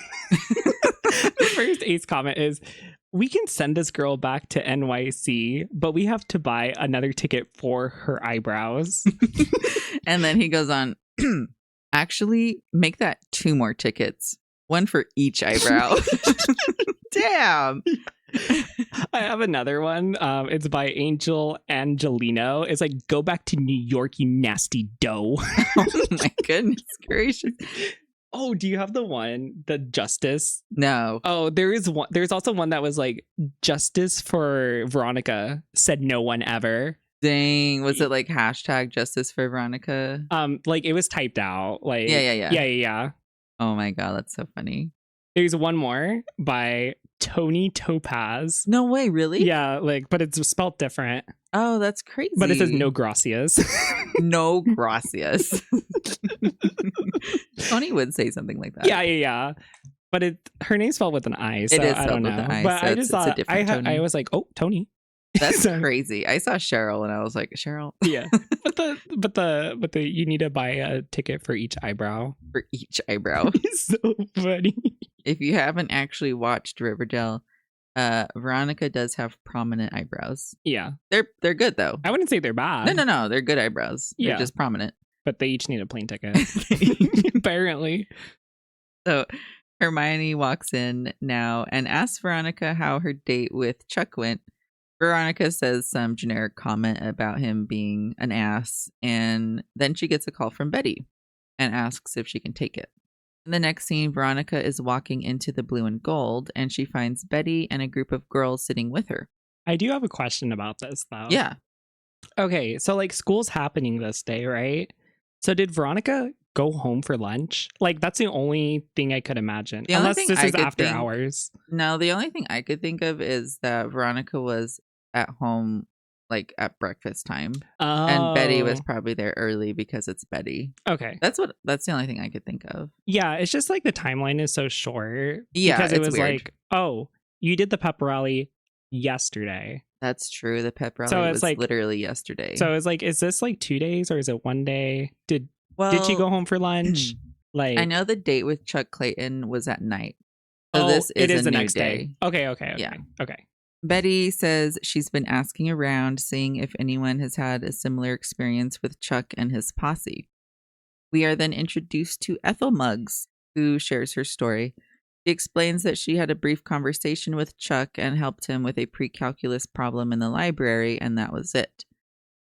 Speaker 2: Ace comment is, "We can send this girl back to NYC, but we have to buy another ticket for her eyebrows."
Speaker 1: And then he goes on, "Actually, make that 2 more tickets One for each eyebrow. Damn.
Speaker 2: I have another one. It's by Angel Angelino. It's like, go back to New York, you nasty dough.
Speaker 1: Oh my goodness gracious.
Speaker 2: Oh, do you have the justice?
Speaker 1: No.
Speaker 2: Oh, there is one. There's also one that was like, justice for Veronica, said no one ever.
Speaker 1: Dang. Was it like hashtag justice for Veronica?
Speaker 2: Like it was typed out. Like
Speaker 1: Yeah. Oh my God, that's so funny.
Speaker 2: There's one more by Tony Topaz.
Speaker 1: No way, really?
Speaker 2: Yeah, like, but it's spelled different.
Speaker 1: Oh, that's crazy.
Speaker 2: But it says no gracias.
Speaker 1: No gracias. Tony would say something like that.
Speaker 2: Yeah. But her name's spelled with an I, so I don't know.
Speaker 1: I,
Speaker 2: but
Speaker 1: so
Speaker 2: I just thought I was like, oh, Tony.
Speaker 1: That's crazy. I saw Cheryl and I was like, Cheryl.
Speaker 2: Yeah. But the you need to buy a ticket for each eyebrow.
Speaker 1: For each eyebrow.
Speaker 2: It's so funny.
Speaker 1: If you haven't actually watched Riverdale, Veronica does have prominent eyebrows.
Speaker 2: Yeah.
Speaker 1: They're good though.
Speaker 2: I wouldn't say they're bad.
Speaker 1: No. They're good eyebrows. They're just prominent.
Speaker 2: But they each need a plane ticket. Apparently.
Speaker 1: So Hermione walks in now and asks Veronica how her date with Chuck went. Veronica says some generic comment about him being an ass, and then she gets a call from Betty and asks if she can take it. In the next scene, Veronica is walking into the blue and gold, and she finds Betty and a group of girls sitting with her.
Speaker 2: I do have a question about this, though.
Speaker 1: Yeah.
Speaker 2: Okay, so like school's happening this day, right? So did Veronica go home for lunch? Like that's the only thing I could imagine. Unless this is after hours.
Speaker 1: No, the only thing I could think of is that Veronica was at home like at breakfast time.
Speaker 2: Oh.
Speaker 1: And Betty was probably there early because it's Betty.
Speaker 2: Okay.
Speaker 1: That's the only thing I could think of.
Speaker 2: Yeah, it's just like the timeline is so short.
Speaker 1: Yeah,
Speaker 2: because it was
Speaker 1: weird.
Speaker 2: like, oh, you did the pep rally yesterday.
Speaker 1: That's true. The pep rally was like, literally yesterday.
Speaker 2: So it's like, is this like 2 days or is it 1 day? Did she go home for lunch? Like,
Speaker 1: I know the date with Chuck Clayton was at night. So this is
Speaker 2: the
Speaker 1: new
Speaker 2: next day. Okay.
Speaker 1: Yeah.
Speaker 2: Okay.
Speaker 1: Betty says she's been asking around, seeing if anyone has had a similar experience with Chuck and his posse. We are then introduced to Ethel Muggs, who shares her story. She explains that she had a brief conversation with Chuck and helped him with a pre-calculus problem in the library, and that was it.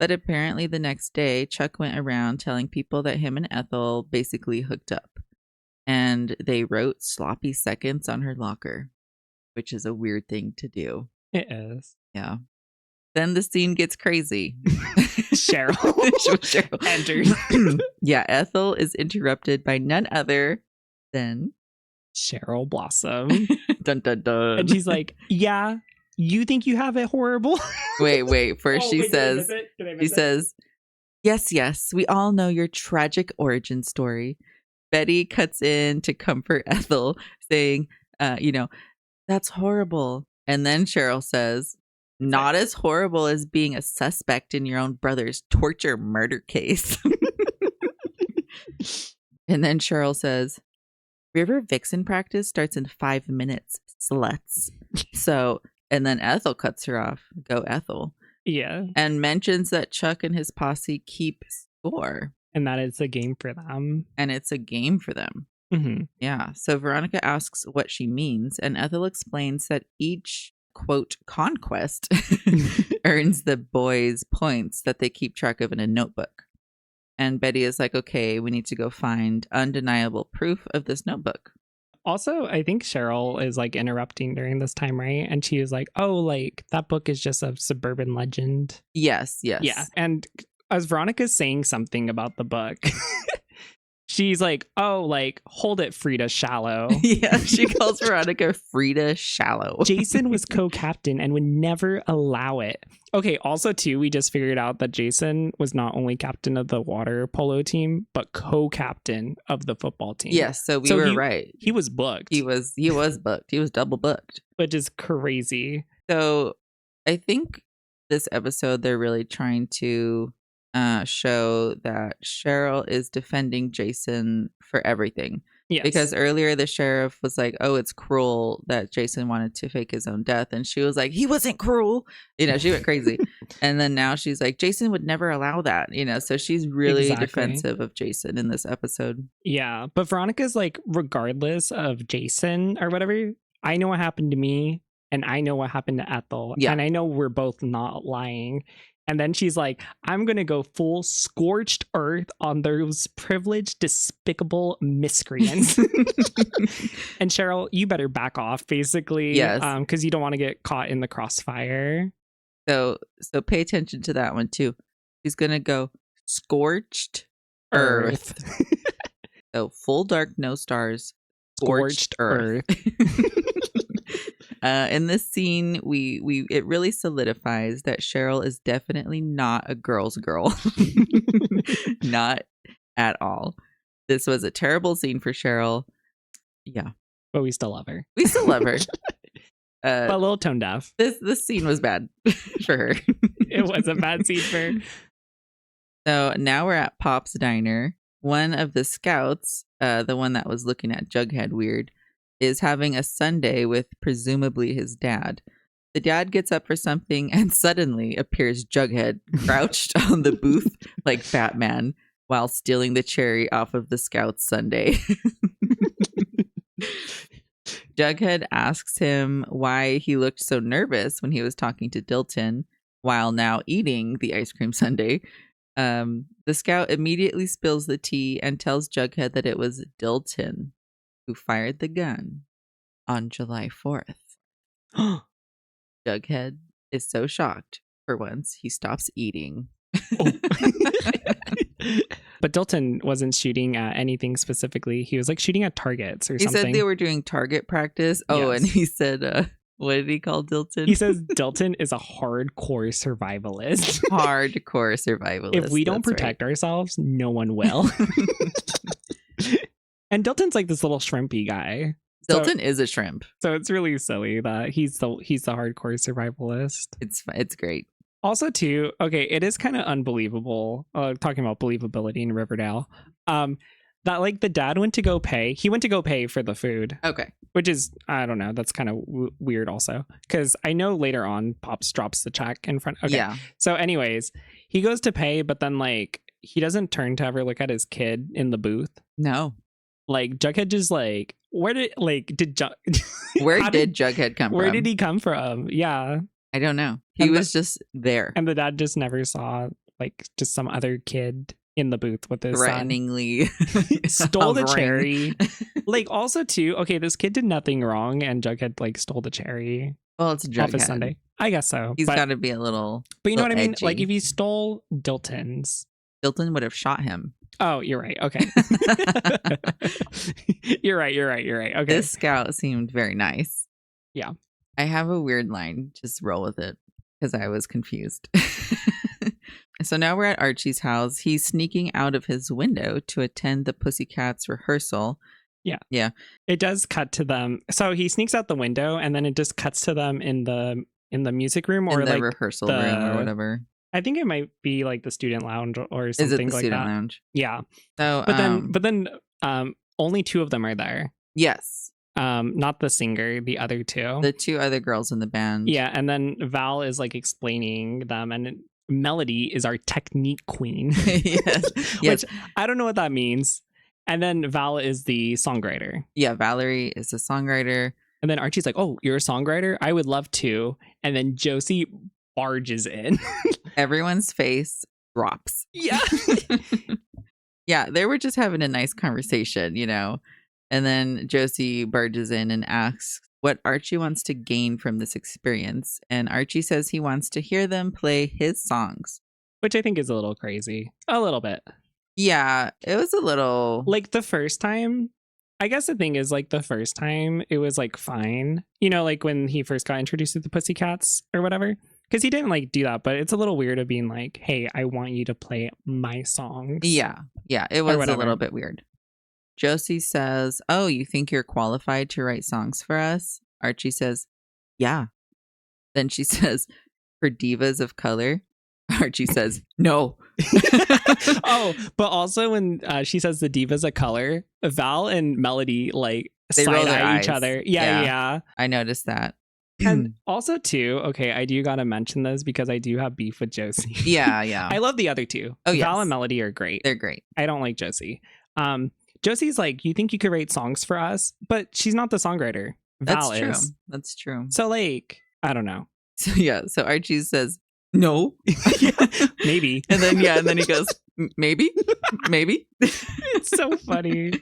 Speaker 1: But apparently the next day, Chuck went around telling people that him and Ethel basically hooked up. And they wrote sloppy seconds on her locker, which is a weird thing to do.
Speaker 2: It is.
Speaker 1: Yeah. Then the scene gets crazy.
Speaker 2: Cheryl enters.
Speaker 1: Yeah, Ethel is interrupted by none other than
Speaker 2: Cheryl Blossom.
Speaker 1: Dun dun dun.
Speaker 2: And she's like, yeah, you think you have it horrible?
Speaker 1: Wait. First she says, yes, we all know your tragic origin story. Betty cuts in to comfort Ethel, saying, that's horrible. And then Cheryl says, not as horrible as being a suspect in your own brother's torture murder case. And then Cheryl says, River Vixen practice starts in 5 minutes, sluts. So, and then Ethel cuts her off. Go Ethel.
Speaker 2: Yeah.
Speaker 1: And mentions that Chuck and his posse keep score.
Speaker 2: And that it's a game for them.
Speaker 1: Mm-hmm. Yeah. So Veronica asks what she means, and Ethel explains that each, quote, conquest earns the boys points that they keep track of in a notebook. And Betty is like, okay, we need to go find undeniable proof of this notebook.
Speaker 2: Also, I think Cheryl is like interrupting during this time, right? And she is like, oh, like that book is just a suburban legend.
Speaker 1: Yes.
Speaker 2: Yeah. And as Veronica's saying something about the book, she's like, oh, like, hold it, Frida Shallow.
Speaker 1: Yeah, she calls Veronica Frida Shallow.
Speaker 2: Jason was co-captain and would never allow it. Okay, also, too, we just figured out that Jason was not only captain of the water polo team, but co-captain of the football team.
Speaker 1: Yes, so we were right.
Speaker 2: He was booked.
Speaker 1: He was booked. He was double booked.
Speaker 2: Which is crazy.
Speaker 1: So I think this episode, they're really trying to show that Cheryl is defending Jason for everything.
Speaker 2: Yes.
Speaker 1: Because earlier the sheriff was like, oh, it's cruel that Jason wanted to fake his own death. And she was like, he wasn't cruel. She went crazy. And then now she's like, Jason would never allow that. So she's really defensive of Jason in this episode.
Speaker 2: Yeah. But Veronica's like, regardless of Jason or whatever, I know what happened to me and I know what happened to Ethel. Yeah. And I know we're both not lying. And then she's like, I'm going to go full scorched earth on those privileged, despicable miscreants. And Cheryl, you better back off, basically.
Speaker 1: Yes.
Speaker 2: Because you don't want to get caught in the crossfire.
Speaker 1: So pay attention to that one, too. She's going to go scorched earth. So full dark, no stars. Scorched earth. In this scene, it really solidifies that Cheryl is definitely not a girl's girl. Not at all. This was a terrible scene for Cheryl. Yeah.
Speaker 2: But we still love her.
Speaker 1: We still love her.
Speaker 2: But a little tone deaf.
Speaker 1: This scene was bad for her.
Speaker 2: It was a bad scene for her.
Speaker 1: So now we're at Pop's Diner. One of the scouts, the one that was looking at Jughead weird, is having a sundae with presumably his dad. The dad gets up for something and suddenly appears Jughead crouched on the booth like Batman while stealing the cherry off of the scout's sundae. Jughead asks him why he looked so nervous when he was talking to Dilton while now eating the ice cream sundae. The scout immediately spills the tea and tells Jughead that it was Dilton who fired the gun on July 4th. Jughead is so shocked. For once, he stops eating.
Speaker 2: Oh. But Dilton wasn't shooting at anything specifically. He was like shooting at targets or something.
Speaker 1: He said they were doing target practice. Oh, yes. And he said, what did he call Dilton?
Speaker 2: He says Dilton is a hardcore survivalist.
Speaker 1: Hardcore survivalist.
Speaker 2: If we don't protect ourselves, no one will. And Dilton's like this little shrimpy guy.
Speaker 1: Dilton is a shrimp.
Speaker 2: So it's really silly that he's the hardcore survivalist.
Speaker 1: It's great.
Speaker 2: Also, too, okay, it is kind of unbelievable, talking about believability in Riverdale, that like the dad went to go pay. He went to go pay for the food.
Speaker 1: Okay.
Speaker 2: Which is, I don't know, that's kind of weird also. Because I know later on, Pops drops the check in front. Okay. Yeah. So anyways, he goes to pay, but then like he doesn't turn to ever look at his kid in the booth.
Speaker 1: No.
Speaker 2: Like Jughead just like, where did
Speaker 1: Jughead come from?
Speaker 2: Where did he come from? Yeah.
Speaker 1: I don't know. He was just there.
Speaker 2: And the dad just never saw like just some other kid in the booth with his
Speaker 1: threateningly
Speaker 2: stole the cherry. Like also too, okay, this kid did nothing wrong and Jughead like stole the cherry.
Speaker 1: Well, it's Jughead.
Speaker 2: Off his sundae. I guess so.
Speaker 1: He's got to be a little.
Speaker 2: But you know what I mean?
Speaker 1: Edgy.
Speaker 2: Like if he stole Dilton's,
Speaker 1: Dilton would have shot him.
Speaker 2: Oh, you're right. Okay. You're right. Okay.
Speaker 1: This scout seemed very nice.
Speaker 2: Yeah.
Speaker 1: I have a weird line. Just roll with it because I was confused. So now we're at Archie's house. He's sneaking out of his window to attend the Pussycats rehearsal.
Speaker 2: Yeah.
Speaker 1: Yeah.
Speaker 2: It does cut to them. So he sneaks out the window and then it just cuts to them in the music room or
Speaker 1: in the
Speaker 2: like
Speaker 1: rehearsal room or whatever.
Speaker 2: I think it might be like the student lounge or something.
Speaker 1: Is it the
Speaker 2: like
Speaker 1: student
Speaker 2: that.
Speaker 1: Lounge?
Speaker 2: Yeah.
Speaker 1: So,
Speaker 2: but then only two of them are there.
Speaker 1: Yes.
Speaker 2: Not the singer, the other two.
Speaker 1: The two other girls in the band.
Speaker 2: Yeah, and then Val is like explaining them, and Melody is our technique queen.
Speaker 1: Yes.
Speaker 2: Which I don't know what that means. And then Val is the songwriter.
Speaker 1: Yeah, Valerie is the songwriter.
Speaker 2: And then Archie's like, "Oh, you're a songwriter? I would love to." And then Josie barges in.
Speaker 1: Everyone's face drops.
Speaker 2: Yeah.
Speaker 1: Yeah, they were just having a nice conversation, And then Josie barges in and asks what Archie wants to gain from this experience. And Archie says he wants to hear them play his songs.
Speaker 2: Which I think is a little crazy. A little bit.
Speaker 1: Yeah, it was a little...
Speaker 2: Like the first time, I guess the thing is like the first time it was like fine. Like when he first got introduced to the Pussycats or whatever. Because he didn't like do that, but it's a little weird of being like, hey, I want you to play my songs.
Speaker 1: Yeah, it was a little bit weird. Josie says, "Oh, you think you're qualified to write songs for us?" Archie says, "Yeah." Then she says, "For divas of color?" Archie says, no.
Speaker 2: Oh, but also when she says the diva's a color, Val and Melody like
Speaker 1: They roll their
Speaker 2: side-eye each
Speaker 1: eyes.
Speaker 2: other. Yeah.
Speaker 1: I noticed that.
Speaker 2: And also too, okay, I do gotta mention this because I do have beef with Josie.
Speaker 1: Yeah.
Speaker 2: I love the other two.
Speaker 1: Oh,
Speaker 2: Val
Speaker 1: yes.
Speaker 2: and Melody are great.
Speaker 1: They're great.
Speaker 2: I don't like Josie. Josie's like, you think you could write songs for us, but she's not the songwriter. Val
Speaker 1: That's true.
Speaker 2: is.
Speaker 1: That's true.
Speaker 2: So like, I don't know.
Speaker 1: So Archie says, no.
Speaker 2: Maybe.
Speaker 1: And then he goes, maybe.
Speaker 2: It's so funny.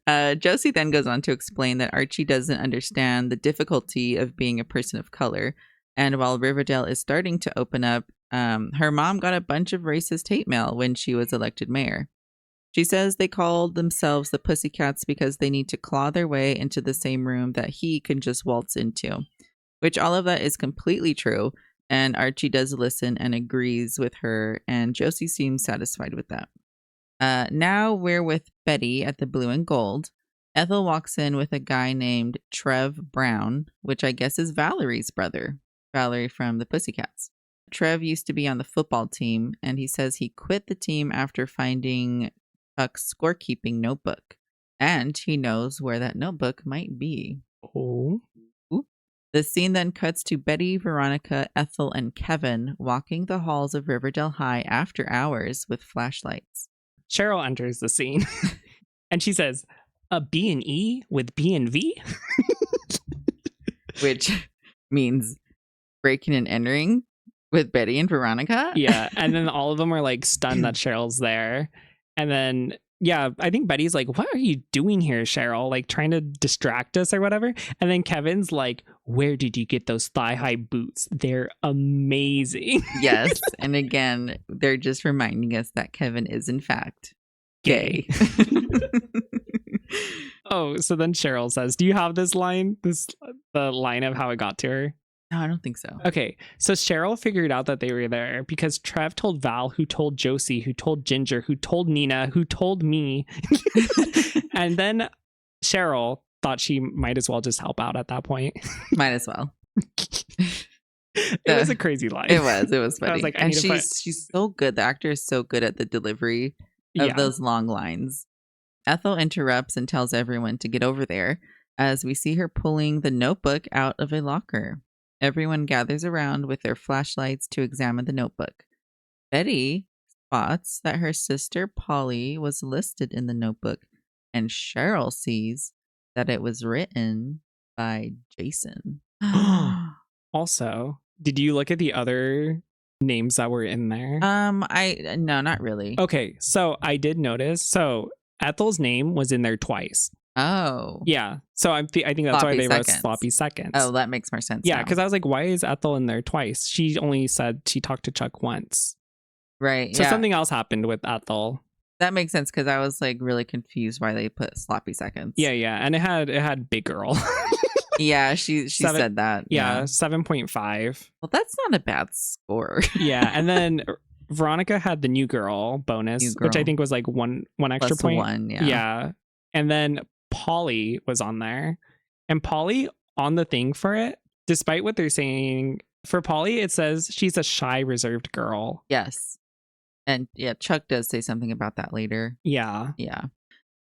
Speaker 1: Josie then goes on to explain that Archie doesn't understand the difficulty of being a person of color. And while Riverdale is starting to open up, her mom got a bunch of racist hate mail when she was elected mayor. She says they called themselves the Pussycats because they need to claw their way into the same room that he can just waltz into, which all of that is completely true. And Archie does listen and agrees with her, and Josie seems satisfied with that. Now we're with Betty at the Blue and Gold. Ethel walks in with a guy named Trev Brown, which I guess is Valerie's brother. Valerie from the Pussycats. Trev used to be on the football team, and he says he quit the team after finding Chuck's scorekeeping notebook. And he knows where that notebook might be.
Speaker 2: Oh.
Speaker 1: The scene then cuts to Betty, Veronica, Ethel, and Kevin walking the halls of Riverdale High after hours with flashlights.
Speaker 2: Cheryl enters the scene and she says, a B&E with B and V?
Speaker 1: Which means breaking and entering with Betty and Veronica?
Speaker 2: Yeah, and then all of them are like stunned that Cheryl's there. And then, yeah, I think Betty's like, what are you doing here, Cheryl? Like trying to distract us or whatever. And then Kevin's like, where did you get those thigh-high boots? They're amazing.
Speaker 1: Yes. And again, they're just reminding us that Kevin is in fact gay.
Speaker 2: Oh, so then Cheryl says, do you have this line? The line of how it got to her?
Speaker 1: No, I don't think so.
Speaker 2: Okay, so Cheryl figured out that they were there because Trev told Val, who told Josie, who told Ginger, who told Nina, who told me. And then Cheryl thought she might as well just help out at that point.
Speaker 1: Might as well.
Speaker 2: It was a crazy line.
Speaker 1: It was funny.
Speaker 2: I was like,
Speaker 1: and she's so good. The actor is so good at the delivery of those long lines. Ethel interrupts and tells everyone to get over there as we see her pulling the notebook out of a locker. Everyone gathers around with their flashlights to examine the notebook. Betty spots that her sister Polly was listed in the notebook, and Cheryl sees that it was written by Jason.
Speaker 2: Also, did you look at the other names that were in there?
Speaker 1: No, not really.
Speaker 2: Okay, so I did notice. So Ethel's name was in there twice.
Speaker 1: Oh.
Speaker 2: Yeah. So I think that's why they wrote Sloppy Seconds.
Speaker 1: Oh, that makes more sense.
Speaker 2: Yeah, because I was like, why is Ethel in there twice? She only said she talked to Chuck once.
Speaker 1: Right.
Speaker 2: So something else happened with Ethel.
Speaker 1: That makes sense because I was like really confused why they put Sloppy Seconds.
Speaker 2: Yeah. And it had Big Girl.
Speaker 1: Yeah, she said that.
Speaker 2: Yeah, 7.5.
Speaker 1: Well, that's not a bad score.
Speaker 2: Yeah, and then Veronica had the New Girl bonus, which I think was like one extra
Speaker 1: Plus
Speaker 2: point.
Speaker 1: One, yeah.
Speaker 2: Yeah. And then Polly was on there. And Polly on the thing for it, despite what they're saying, for Polly, it says she's a shy, reserved girl.
Speaker 1: Yes. And yeah, Chuck does say something about that later.
Speaker 2: Yeah.
Speaker 1: Yeah.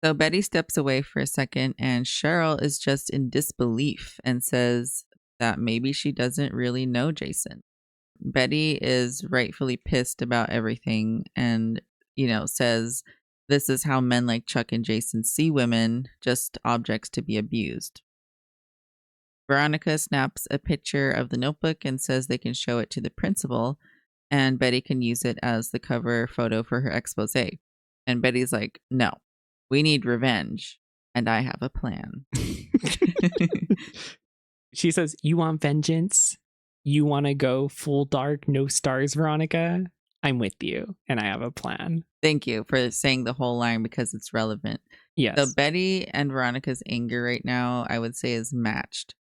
Speaker 1: So Betty steps away for a second and Cheryl is just in disbelief and says that maybe she doesn't really know Jason. Betty is rightfully pissed about everything and, says this is how men like Chuck and Jason see women, just objects to be abused. Veronica snaps a picture of the notebook and says they can show it to the principal and Betty can use it as the cover photo for her expose. And Betty's like, no, we need revenge and I have a plan.
Speaker 2: She says, you want vengeance? You want to go full dark, no stars, Veronica? I'm with you and I have a plan.
Speaker 1: Thank you for saying the whole line because it's relevant.
Speaker 2: Yes.
Speaker 1: So Betty and Veronica's anger right now, I would say, is matched.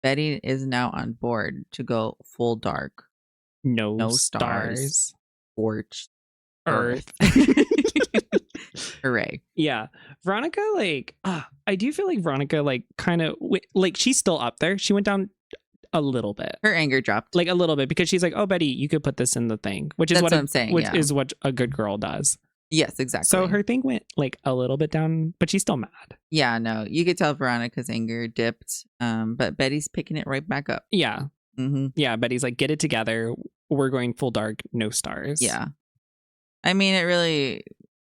Speaker 1: Betty is now on board to go full dark.
Speaker 2: No stars.
Speaker 1: Scorched
Speaker 2: Earth.
Speaker 1: Hooray.
Speaker 2: Yeah. Veronica, I do feel like Veronica, kind of, she's still up there. She went down a little bit.
Speaker 1: Her anger dropped.
Speaker 2: Like a little bit, because she's like, oh, Betty, you could put this in the thing, which is
Speaker 1: That's
Speaker 2: what
Speaker 1: I'm saying.
Speaker 2: which
Speaker 1: Yeah.
Speaker 2: is what a good girl does.
Speaker 1: Yes, exactly.
Speaker 2: So her thing went like a little bit down, but she's still mad.
Speaker 1: Yeah, no, you could tell Veronica's anger dipped, but Betty's picking it right back up.
Speaker 2: Yeah.
Speaker 1: Mm-hmm.
Speaker 2: Yeah, Betty's like, get it together. We're going full dark, no stars.
Speaker 1: Yeah. I mean,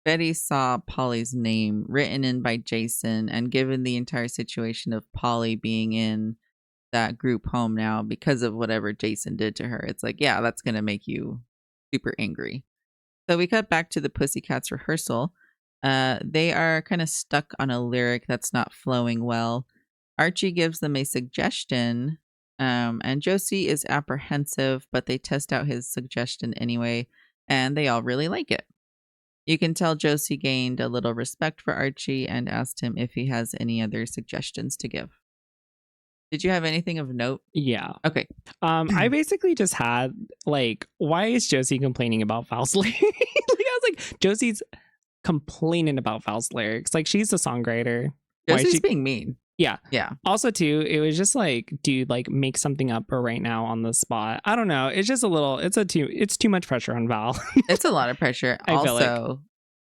Speaker 1: Betty saw Polly's name written in by Jason, and given the entire situation of Polly being in that group home now because of whatever Jason did to her, it's like, yeah, that's going to make you super angry. So we cut back to the Pussycats rehearsal. They are kind of stuck on a lyric that's not flowing well. Archie gives them a suggestion, and Josie is apprehensive, but they test out his suggestion anyway, and they all really like it. You can tell Josie gained a little respect for Archie and asked him if he has any other suggestions to give. Did you have anything of note?
Speaker 2: Yeah.
Speaker 1: Okay.
Speaker 2: I basically just had like, why is Josie complaining about Val's lyrics? Like, I was like, Josie's complaining about Val's lyrics. Like, she's a songwriter.
Speaker 1: Josie's being mean.
Speaker 2: Yeah.
Speaker 1: Yeah.
Speaker 2: Also, too, it was just like, dude, like, make something up right now on the spot. I don't know. It's just a little. It's too much pressure on Val.
Speaker 1: It's a lot of pressure.
Speaker 2: I feel
Speaker 1: Also,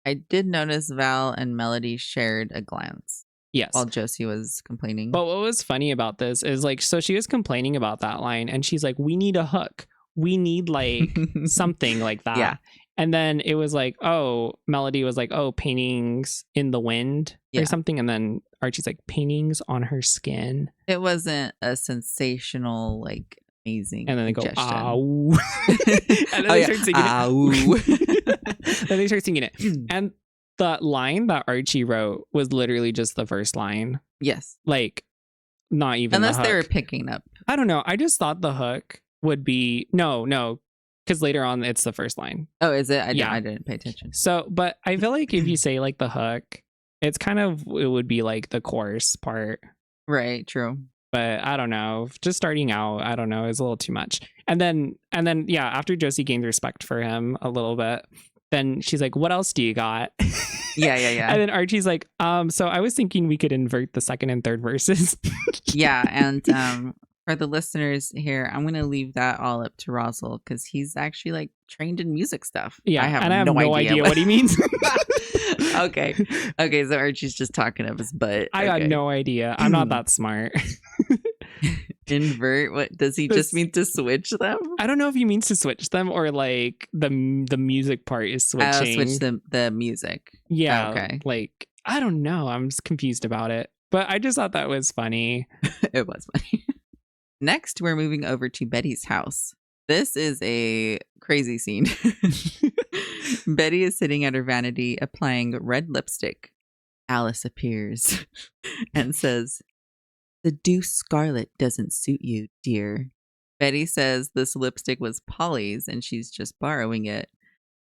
Speaker 1: I did notice Val and Melody shared a glance.
Speaker 2: Yes.
Speaker 1: While Josie was complaining.
Speaker 2: But what was funny about this is like, so she was complaining about that line and she's like, we need a hook. We need like something like that.
Speaker 1: Yeah.
Speaker 2: And then it was like, oh, Melody was like, oh, paintings in the wind or something. And then Archie's like, paintings on her skin.
Speaker 1: It wasn't a sensational, like, amazing.
Speaker 2: And then they go,
Speaker 1: suggestion.
Speaker 2: ow. And then they start singing
Speaker 1: it.
Speaker 2: Then they start singing it. And the line that Archie wrote was literally just the first line.
Speaker 1: Yes.
Speaker 2: Like, not even
Speaker 1: unless
Speaker 2: the
Speaker 1: they were
Speaker 2: hook.
Speaker 1: picking up.
Speaker 2: I don't know. I just thought the hook would be no, because later on it's the first line.
Speaker 1: Oh, is it? I didn't pay attention.
Speaker 2: So, but I feel like if you say like the hook, it's kind of, it would be like the chorus part.
Speaker 1: Right. True.
Speaker 2: But I don't know. Just starting out, I don't know, is a little too much. And then yeah, after Josie gained respect for him a little bit, then she's like, what else do you got?
Speaker 1: Yeah.
Speaker 2: And then Archie's like, so I was thinking we could invert the second and third verses.
Speaker 1: Yeah. And for the listeners here, I'm going to leave that all up to Rosal because he's actually like trained in music stuff.
Speaker 2: Yeah.
Speaker 1: I have
Speaker 2: no idea what he means.
Speaker 1: Okay. So Archie's just talking of his butt.
Speaker 2: I got no idea. I'm not that smart.
Speaker 1: Invert? What does he just mean to switch them?
Speaker 2: I don't know if he means to switch them or like the music part is switching.
Speaker 1: Switch the music.
Speaker 2: Yeah.
Speaker 1: Okay.
Speaker 2: Like, I don't know. I'm just confused about it. But I just thought that was funny.
Speaker 1: It was funny. Next, we're moving over to Betty's house. This is a crazy scene. Betty is sitting at her vanity applying red lipstick. Alice appears and says, "The deuce scarlet doesn't suit you, dear." Betty says this lipstick was Polly's and she's just borrowing it.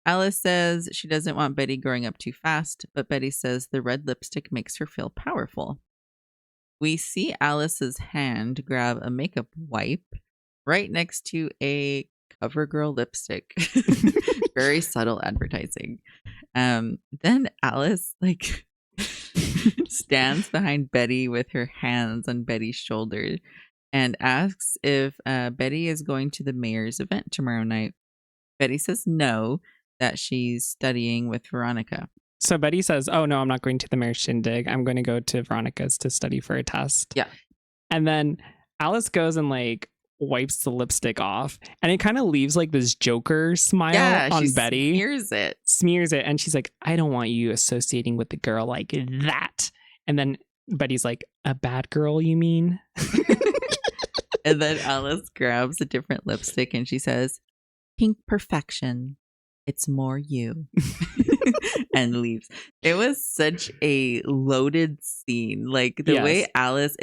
Speaker 1: Alice says she doesn't want Betty growing up too fast, but Betty says the red lipstick makes her feel powerful. We see Alice's hand grab a makeup wipe right next to a CoverGirl lipstick. Very subtle advertising. Then Alice stands behind Betty with her hands on Betty's shoulder and asks if Betty is going to the mayor's event tomorrow night. Betty says no, that she's studying with Veronica.
Speaker 2: So Betty says, oh no, I'm not going to the mayor's shindig. I'm going to go to Veronica's to study for a test.
Speaker 1: Yeah.
Speaker 2: And then Alice goes and wipes the lipstick off and it kind of leaves this Joker smile on Betty. Smears it. And she's like, I don't want you associating with a girl like that. And then Betty's like, a bad girl, you mean?
Speaker 1: And then Alice grabs a different lipstick and she says, pink perfection. It's more you. And leaves. It was such a loaded scene. The way Alice...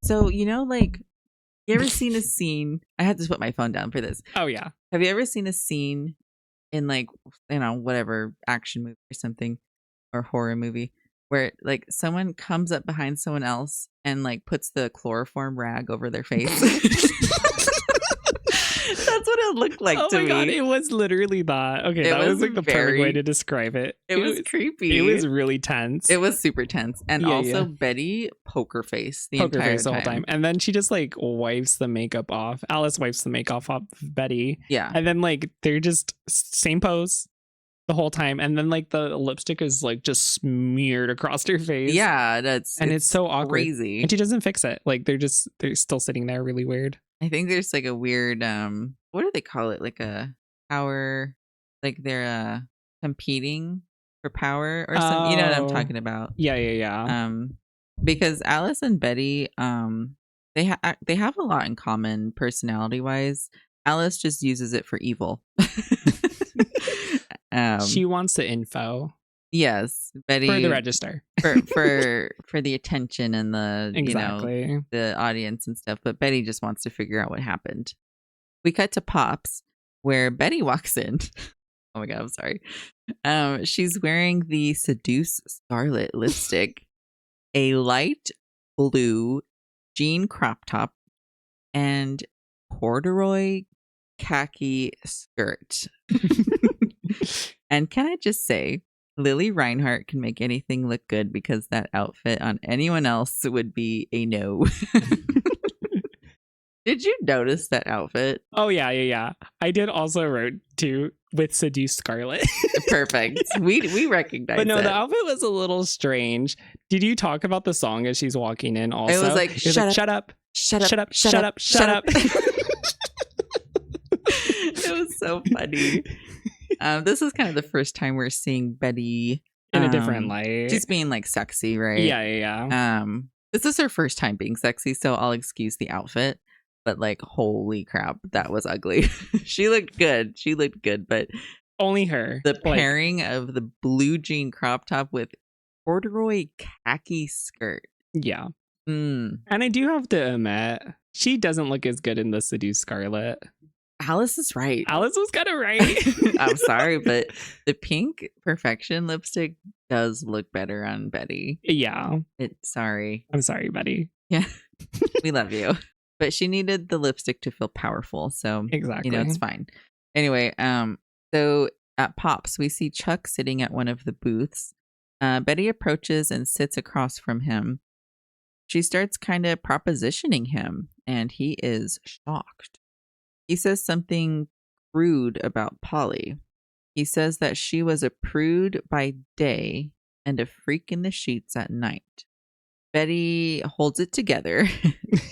Speaker 1: So, you ever seen a scene... I had to put my phone down for this.
Speaker 2: Oh, yeah.
Speaker 1: Have you ever seen a scene in whatever action movie or something or horror movie where someone comes up behind someone else and puts the chloroform rag over their face? That's what it looked like to
Speaker 2: my God,
Speaker 1: me.
Speaker 2: it was literally that. Okay,
Speaker 1: It
Speaker 2: that was
Speaker 1: was
Speaker 2: like the perfect way to describe it.
Speaker 1: It was creepy.
Speaker 2: It was really tense.
Speaker 1: It was super tense. And
Speaker 2: Yeah,
Speaker 1: also
Speaker 2: yeah.
Speaker 1: Betty poker face the
Speaker 2: Poker
Speaker 1: entire
Speaker 2: face the whole time. And then she just like wipes the makeup off. Alice wipes the makeup off Betty.
Speaker 1: Yeah.
Speaker 2: And then like they're just same pose the whole time. And then like the lipstick is like just smeared across her face.
Speaker 1: Yeah,
Speaker 2: it's so awkward.
Speaker 1: Crazy.
Speaker 2: And she doesn't fix it. Like they're still sitting there really weird.
Speaker 1: I think there's like a weird what do they call it? Like a power, like they're competing for power or something. You know what I'm talking about?
Speaker 2: Yeah.
Speaker 1: Because Alice and Betty they have a lot in common personality wise. Alice just uses it for evil.
Speaker 2: She wants the info.
Speaker 1: Yes, Betty
Speaker 2: for the register
Speaker 1: for the attention and the
Speaker 2: exactly
Speaker 1: the audience and stuff. But Betty just wants to figure out what happened. We cut to Pops, where Betty walks in. Oh my God, I'm sorry. She's wearing the Seduce Scarlet lipstick, a light blue jean crop top, and corduroy khaki skirt. And can I just say, Lily Reinhart can make anything look good because that outfit on anyone else would be a no. Did you notice that outfit?
Speaker 2: Oh, yeah. I did also wrote too with Seduce Scarlet.
Speaker 1: Perfect. We recognize
Speaker 2: But no,
Speaker 1: it.
Speaker 2: the outfit was a little strange. Did you talk about the song as she's walking in also?
Speaker 1: It was like, shut up. It was so funny. This is kind of the first time we're seeing Betty
Speaker 2: in a different light.
Speaker 1: She's being like sexy, right?
Speaker 2: Yeah.
Speaker 1: This is her first time being sexy, so I'll excuse the outfit. But like, holy crap, that was ugly. She looked good, but
Speaker 2: only her.
Speaker 1: The pairing of the blue jean crop top with corduroy khaki skirt.
Speaker 2: Yeah. And I do have to admit, she doesn't look as good in the Seduce Scarlet.
Speaker 1: Alice is right.
Speaker 2: Alice was kind of right.
Speaker 1: I'm sorry, but the pink Perfection lipstick does look better on Betty.
Speaker 2: Yeah.
Speaker 1: Sorry.
Speaker 2: I'm sorry, Betty.
Speaker 1: Yeah. We love you. But she needed the lipstick to feel powerful. So,
Speaker 2: exactly.
Speaker 1: It's fine. Anyway, so at Pops, we see Chuck sitting at one of the booths. Betty approaches and sits across from him. She starts kind of propositioning him, and he is shocked. He says something crude about Polly. He says that she was a prude by day and a freak in the sheets at night. Betty holds it together,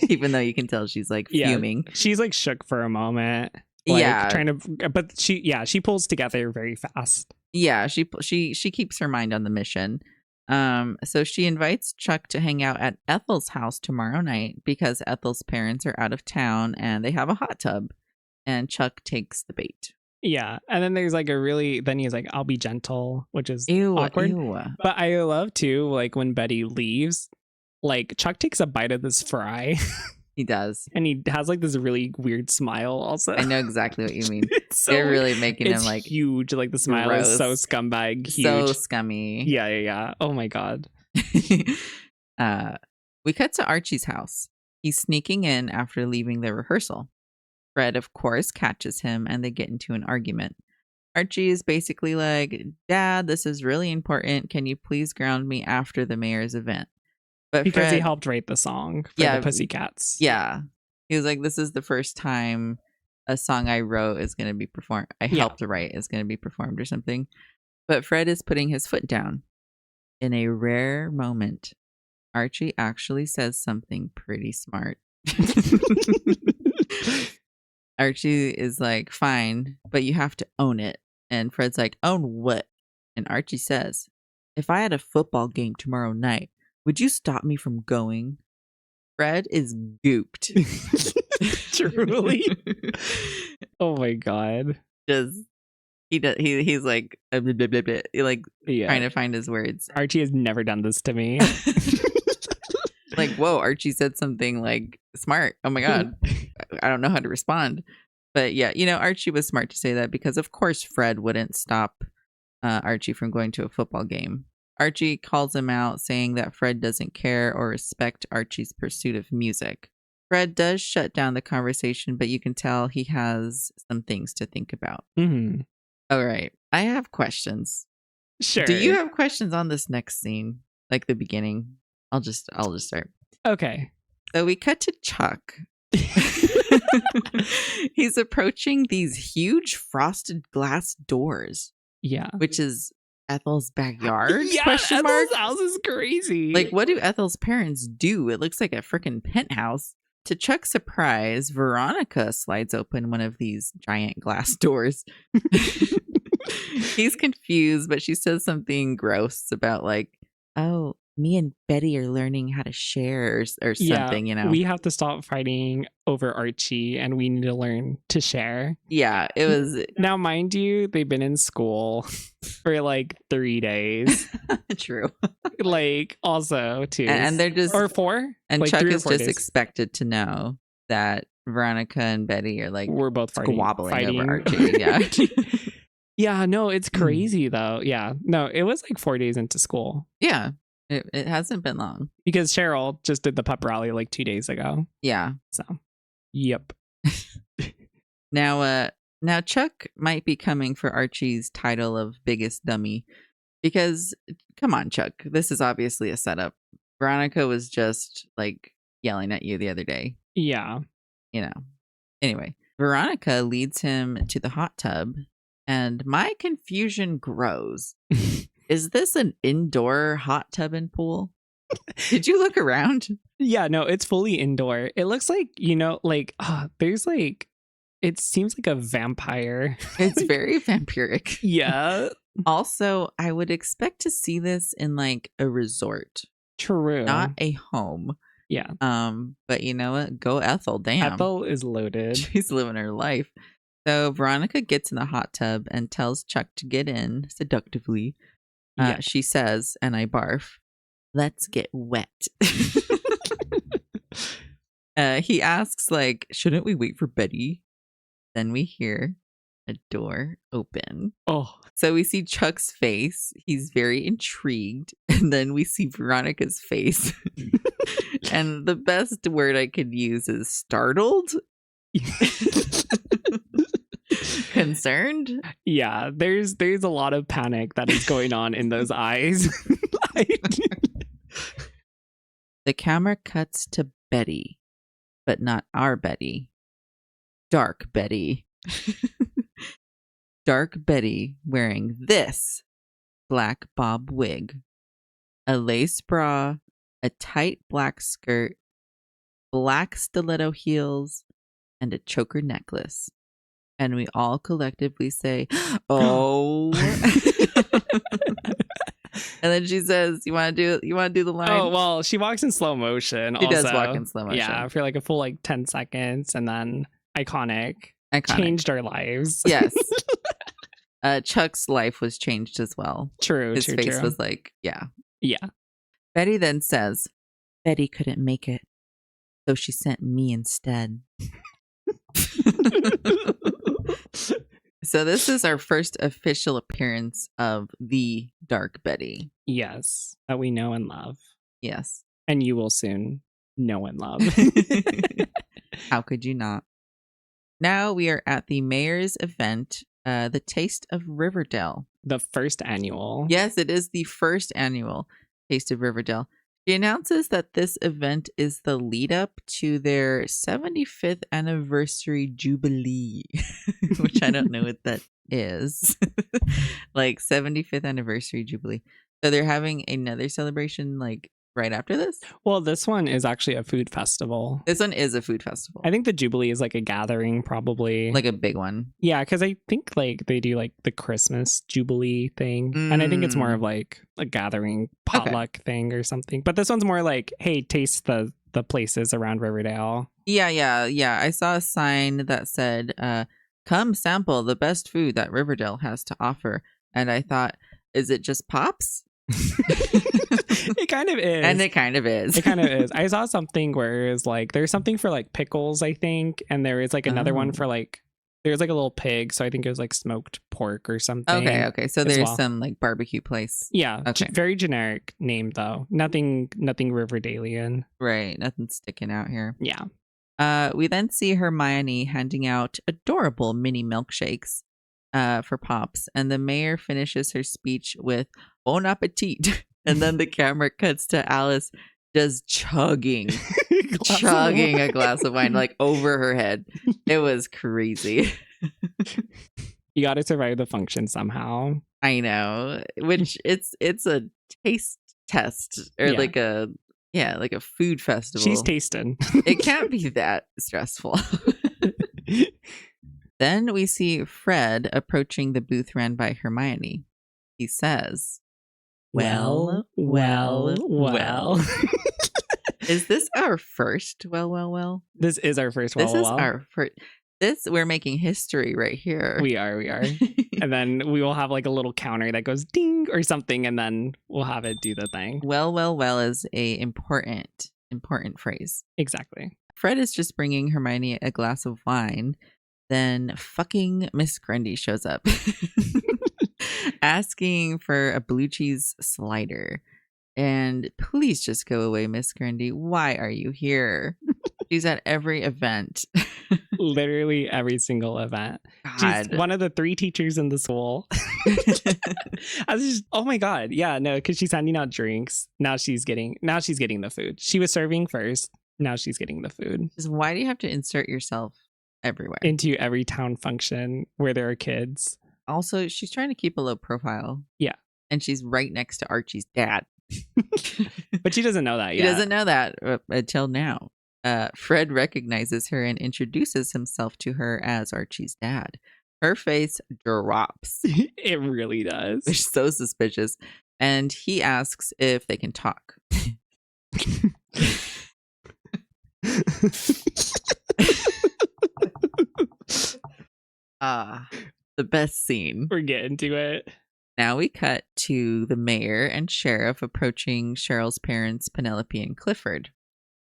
Speaker 1: even though you can tell she's like fuming.
Speaker 2: She's like shook for a moment. Like, trying to, but she pulls together very fast. Yeah,
Speaker 1: she keeps her mind on the mission. So she invites Chuck to hang out at Ethel's house tomorrow night because Ethel's parents are out of town and they have a hot tub. And Chuck takes the bait.
Speaker 2: Yeah. And then there's like then he's like, I'll be gentle, which is awkward. But I love too, like when Betty leaves, like Chuck takes a bite of this fry.
Speaker 1: He does.
Speaker 2: And he has like this really weird smile also.
Speaker 1: I know exactly what you mean. They're really making him like
Speaker 2: huge. Like the smile is so scumbag. Huge.
Speaker 1: So scummy.
Speaker 2: Yeah. Oh my God.
Speaker 1: We cut to Archie's house. He's sneaking in after leaving the rehearsal. Fred, of course, catches him and they get into an argument. Archie is basically like, Dad, this is really important. Can you please ground me after the mayor's event? But
Speaker 2: because
Speaker 1: Fred,
Speaker 2: he helped write the song for the Pussycats.
Speaker 1: Yeah. He was like, this is the first time a song I wrote is going to be performed. I helped to write is going to be performed or something. But Fred is putting his foot down. In a rare moment, Archie actually says something pretty smart. Archie is like, fine, but you have to own it. And Fred's like, own what? And Archie says, if I had a football game tomorrow night, would you stop me from going? Fred is gooped.
Speaker 2: Truly. Oh my God.
Speaker 1: He's like, blah, blah, blah, blah, like trying to find his words.
Speaker 2: Archie has never done this to me.
Speaker 1: Like, whoa, Archie said something like smart. Oh my God. I don't know how to respond. But yeah, Archie was smart to say that because of course Fred wouldn't stop Archie from going to a football game. Archie calls him out saying that Fred doesn't care or respect Archie's pursuit of music. Fred does shut down the conversation, but you can tell he has some things to think about.
Speaker 2: Mm-hmm.
Speaker 1: All right. I have questions.
Speaker 2: Sure.
Speaker 1: Do you have questions on this next scene? Like the beginning? I'll just start.
Speaker 2: Okay.
Speaker 1: So we cut to Chuck. He's approaching these huge frosted glass doors.
Speaker 2: Yeah.
Speaker 1: Which is Ethel's backyard?
Speaker 2: Yeah,
Speaker 1: Question mark?
Speaker 2: Ethel's house is crazy.
Speaker 1: Like, what do Ethel's parents do? It looks like a freaking penthouse. To Chuck's surprise, Veronica slides open one of these giant glass doors. He's confused, but she says something gross about like, oh, me and Betty are learning how to share or something, you know?
Speaker 2: We have to stop fighting over Archie and we need to learn to share.
Speaker 1: Yeah, it was...
Speaker 2: Now, mind you, they've been in school for like 3 days.
Speaker 1: True.
Speaker 2: Like, also, too.
Speaker 1: And they're just...
Speaker 2: Or 4?
Speaker 1: And
Speaker 2: like
Speaker 1: Chuck
Speaker 2: 3 or
Speaker 1: is
Speaker 2: 4
Speaker 1: just
Speaker 2: days.
Speaker 1: expected to know that Veronica and Betty are like...
Speaker 2: We're both
Speaker 1: squabbling
Speaker 2: fighting
Speaker 1: over Archie. Yeah.
Speaker 2: Yeah, no, it's crazy though. Yeah. No, it was like 4 days into school.
Speaker 1: Yeah. It hasn't been long.
Speaker 2: Because Cheryl just did the pep rally like 2 days ago.
Speaker 1: Yeah.
Speaker 2: So, yep.
Speaker 1: Now Chuck might be coming for Archie's title of biggest dummy because, come on, Chuck, this is obviously a setup. Veronica was just like yelling at you the other day.
Speaker 2: Yeah.
Speaker 1: You know. Anyway, Veronica leads him to the hot tub and my confusion grows. Is this an indoor hot tub and pool? Did you look around?
Speaker 2: Yeah, no, it's fully indoor. It looks like, you know, like there's like, it seems like a vampire.
Speaker 1: It's very vampiric.
Speaker 2: Yeah.
Speaker 1: Also, I would expect to see this in like a resort.
Speaker 2: True.
Speaker 1: Not a home.
Speaker 2: Yeah.
Speaker 1: But you know what? Go Ethel. Damn.
Speaker 2: Ethel is loaded.
Speaker 1: She's living her life. So Veronica gets in the hot tub and tells Chuck to get in seductively.
Speaker 2: Yeah.
Speaker 1: She says, and I barf, let's get wet. He asks, like, shouldn't we wait for Betty? Then we hear a door open.
Speaker 2: Oh.
Speaker 1: So we see Chuck's face. He's very intrigued. And then we see Veronica's face. And the best word I could use is startled. Concerned.
Speaker 2: Yeah, there's a lot of panic that is going on in those eyes.
Speaker 1: The camera cuts to Betty, but not our Betty. Dark Betty. Dark Betty wearing this black bob wig, a lace bra, a tight black skirt, black stiletto heels, and a choker necklace. And we all collectively say, oh. And then she says, you want to do the line?
Speaker 2: Oh, well, she walks in slow motion.
Speaker 1: She does walk in slow motion.
Speaker 2: Yeah, for like a full like 10 seconds and then iconic. Changed our lives.
Speaker 1: Yes. Chuck's life was changed as well.
Speaker 2: True.
Speaker 1: His face was like, yeah.
Speaker 2: Yeah.
Speaker 1: Betty then says, Betty couldn't make it, so she sent me instead. So this is our first official appearance of the Dark Betty.
Speaker 2: Yes, that we know and love.
Speaker 1: Yes.
Speaker 2: And you will soon know and love.
Speaker 1: How could you not? Now we are at the mayor's event, the Taste of Riverdale.
Speaker 2: The first annual.
Speaker 1: Yes, it is the first annual Taste of Riverdale. She announces that this event is the lead up to their 75th anniversary jubilee, which I don't know what that is. Like 75th anniversary jubilee. So they're having another celebration like right after this?
Speaker 2: Well, this one is actually a food festival.
Speaker 1: This one is a food festival.
Speaker 2: I think the Jubilee is like a gathering, probably.
Speaker 1: Like a big one.
Speaker 2: Yeah, because I think like they do like the Christmas Jubilee thing. And I think it's more of like a gathering potluck thing or something. But this one's more like, hey, taste the places around Riverdale.
Speaker 1: Yeah. I saw a sign that said, come sample the best food that Riverdale has to offer. And I thought, is it just Pops?
Speaker 2: It kind of is.
Speaker 1: And it kind of is.
Speaker 2: It kind of is. I saw something where it's like there's something for like pickles, I think, and there is like another one for like there's like a little pig, so I think it was like smoked pork or something.
Speaker 1: Okay. So there's some like barbecue place.
Speaker 2: Yeah.
Speaker 1: Okay.
Speaker 2: Very generic name though. Nothing Riverdalian.
Speaker 1: Right. Nothing sticking out here.
Speaker 2: Yeah.
Speaker 1: We then see Hermione handing out adorable mini milkshakes for Pops, and the mayor finishes her speech with "Bon appetit," and then the camera cuts to Alice just chugging a glass of wine like over her head. It was crazy.
Speaker 2: You got to survive the function somehow.
Speaker 1: I know, which it's a taste test or like a food festival.
Speaker 2: She's tasting.
Speaker 1: It can't be that stressful. Then we see Fred approaching the booth ran by Hermione. He says, well. Is this our first well?
Speaker 2: This is our first well.
Speaker 1: Our first. We're making history right here.
Speaker 2: We are. And then we will have like a little counter that goes ding or something, and then we'll have it do the thing.
Speaker 1: Well is a important phrase.
Speaker 2: Exactly.
Speaker 1: Fred is just bringing Hermione a glass of wine. Then fucking Miss Grundy shows up asking for a blue cheese slider. And please just go away, Miss Grundy. Why are you here? She's at every event.
Speaker 2: Literally every single event.
Speaker 1: God.
Speaker 2: She's one of the 3 teachers in the school. I was just, oh my God. Yeah, no, because she's handing out drinks. Now she's getting the food. She was serving first. Now she's getting the food.
Speaker 1: Just why do you have to insert yourself everywhere?
Speaker 2: Into every town function where there are kids.
Speaker 1: Also, she's trying to keep a low profile.
Speaker 2: Yeah.
Speaker 1: And she's right next to Archie's dad.
Speaker 2: But she doesn't know that yet.
Speaker 1: She doesn't know that until now. Fred recognizes her and introduces himself to her as Archie's dad. Her face drops.
Speaker 2: It really does.
Speaker 1: They're so suspicious. And he asks if they can talk. The best scene.
Speaker 2: We're getting to it.
Speaker 1: Now we cut to the mayor and sheriff approaching Cheryl's parents, Penelope and Clifford.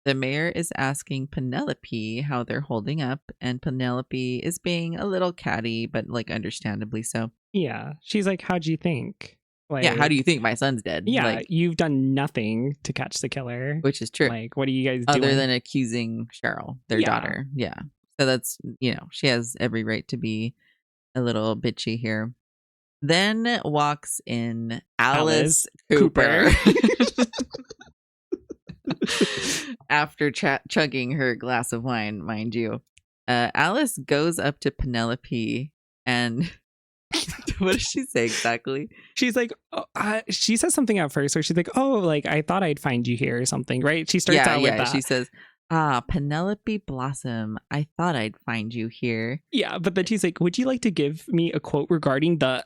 Speaker 1: The mayor is asking Penelope how they're holding up, and Penelope is being a little catty, but like understandably so.
Speaker 2: Yeah. She's like, how'd you think? Like,
Speaker 1: yeah, how do you think my son's dead?
Speaker 2: Yeah,
Speaker 1: like,
Speaker 2: you've done nothing to catch the killer.
Speaker 1: Which is true.
Speaker 2: Like, what are you guys doing?
Speaker 1: Other than accusing Cheryl, their daughter. Yeah. So that's, she has every right to be a little bitchy here. Then walks in Alice Cooper. After chugging her glass of wine, mind you. Alice goes up to Penelope and what does she say exactly?
Speaker 2: She's like, she says something at first where she's like, oh, like, I thought I'd find you here or something, right? She starts out with that.
Speaker 1: She says, Penelope Blossom, I thought I'd find you here.
Speaker 2: Yeah, but then she's like, would you like to give me a quote regarding the...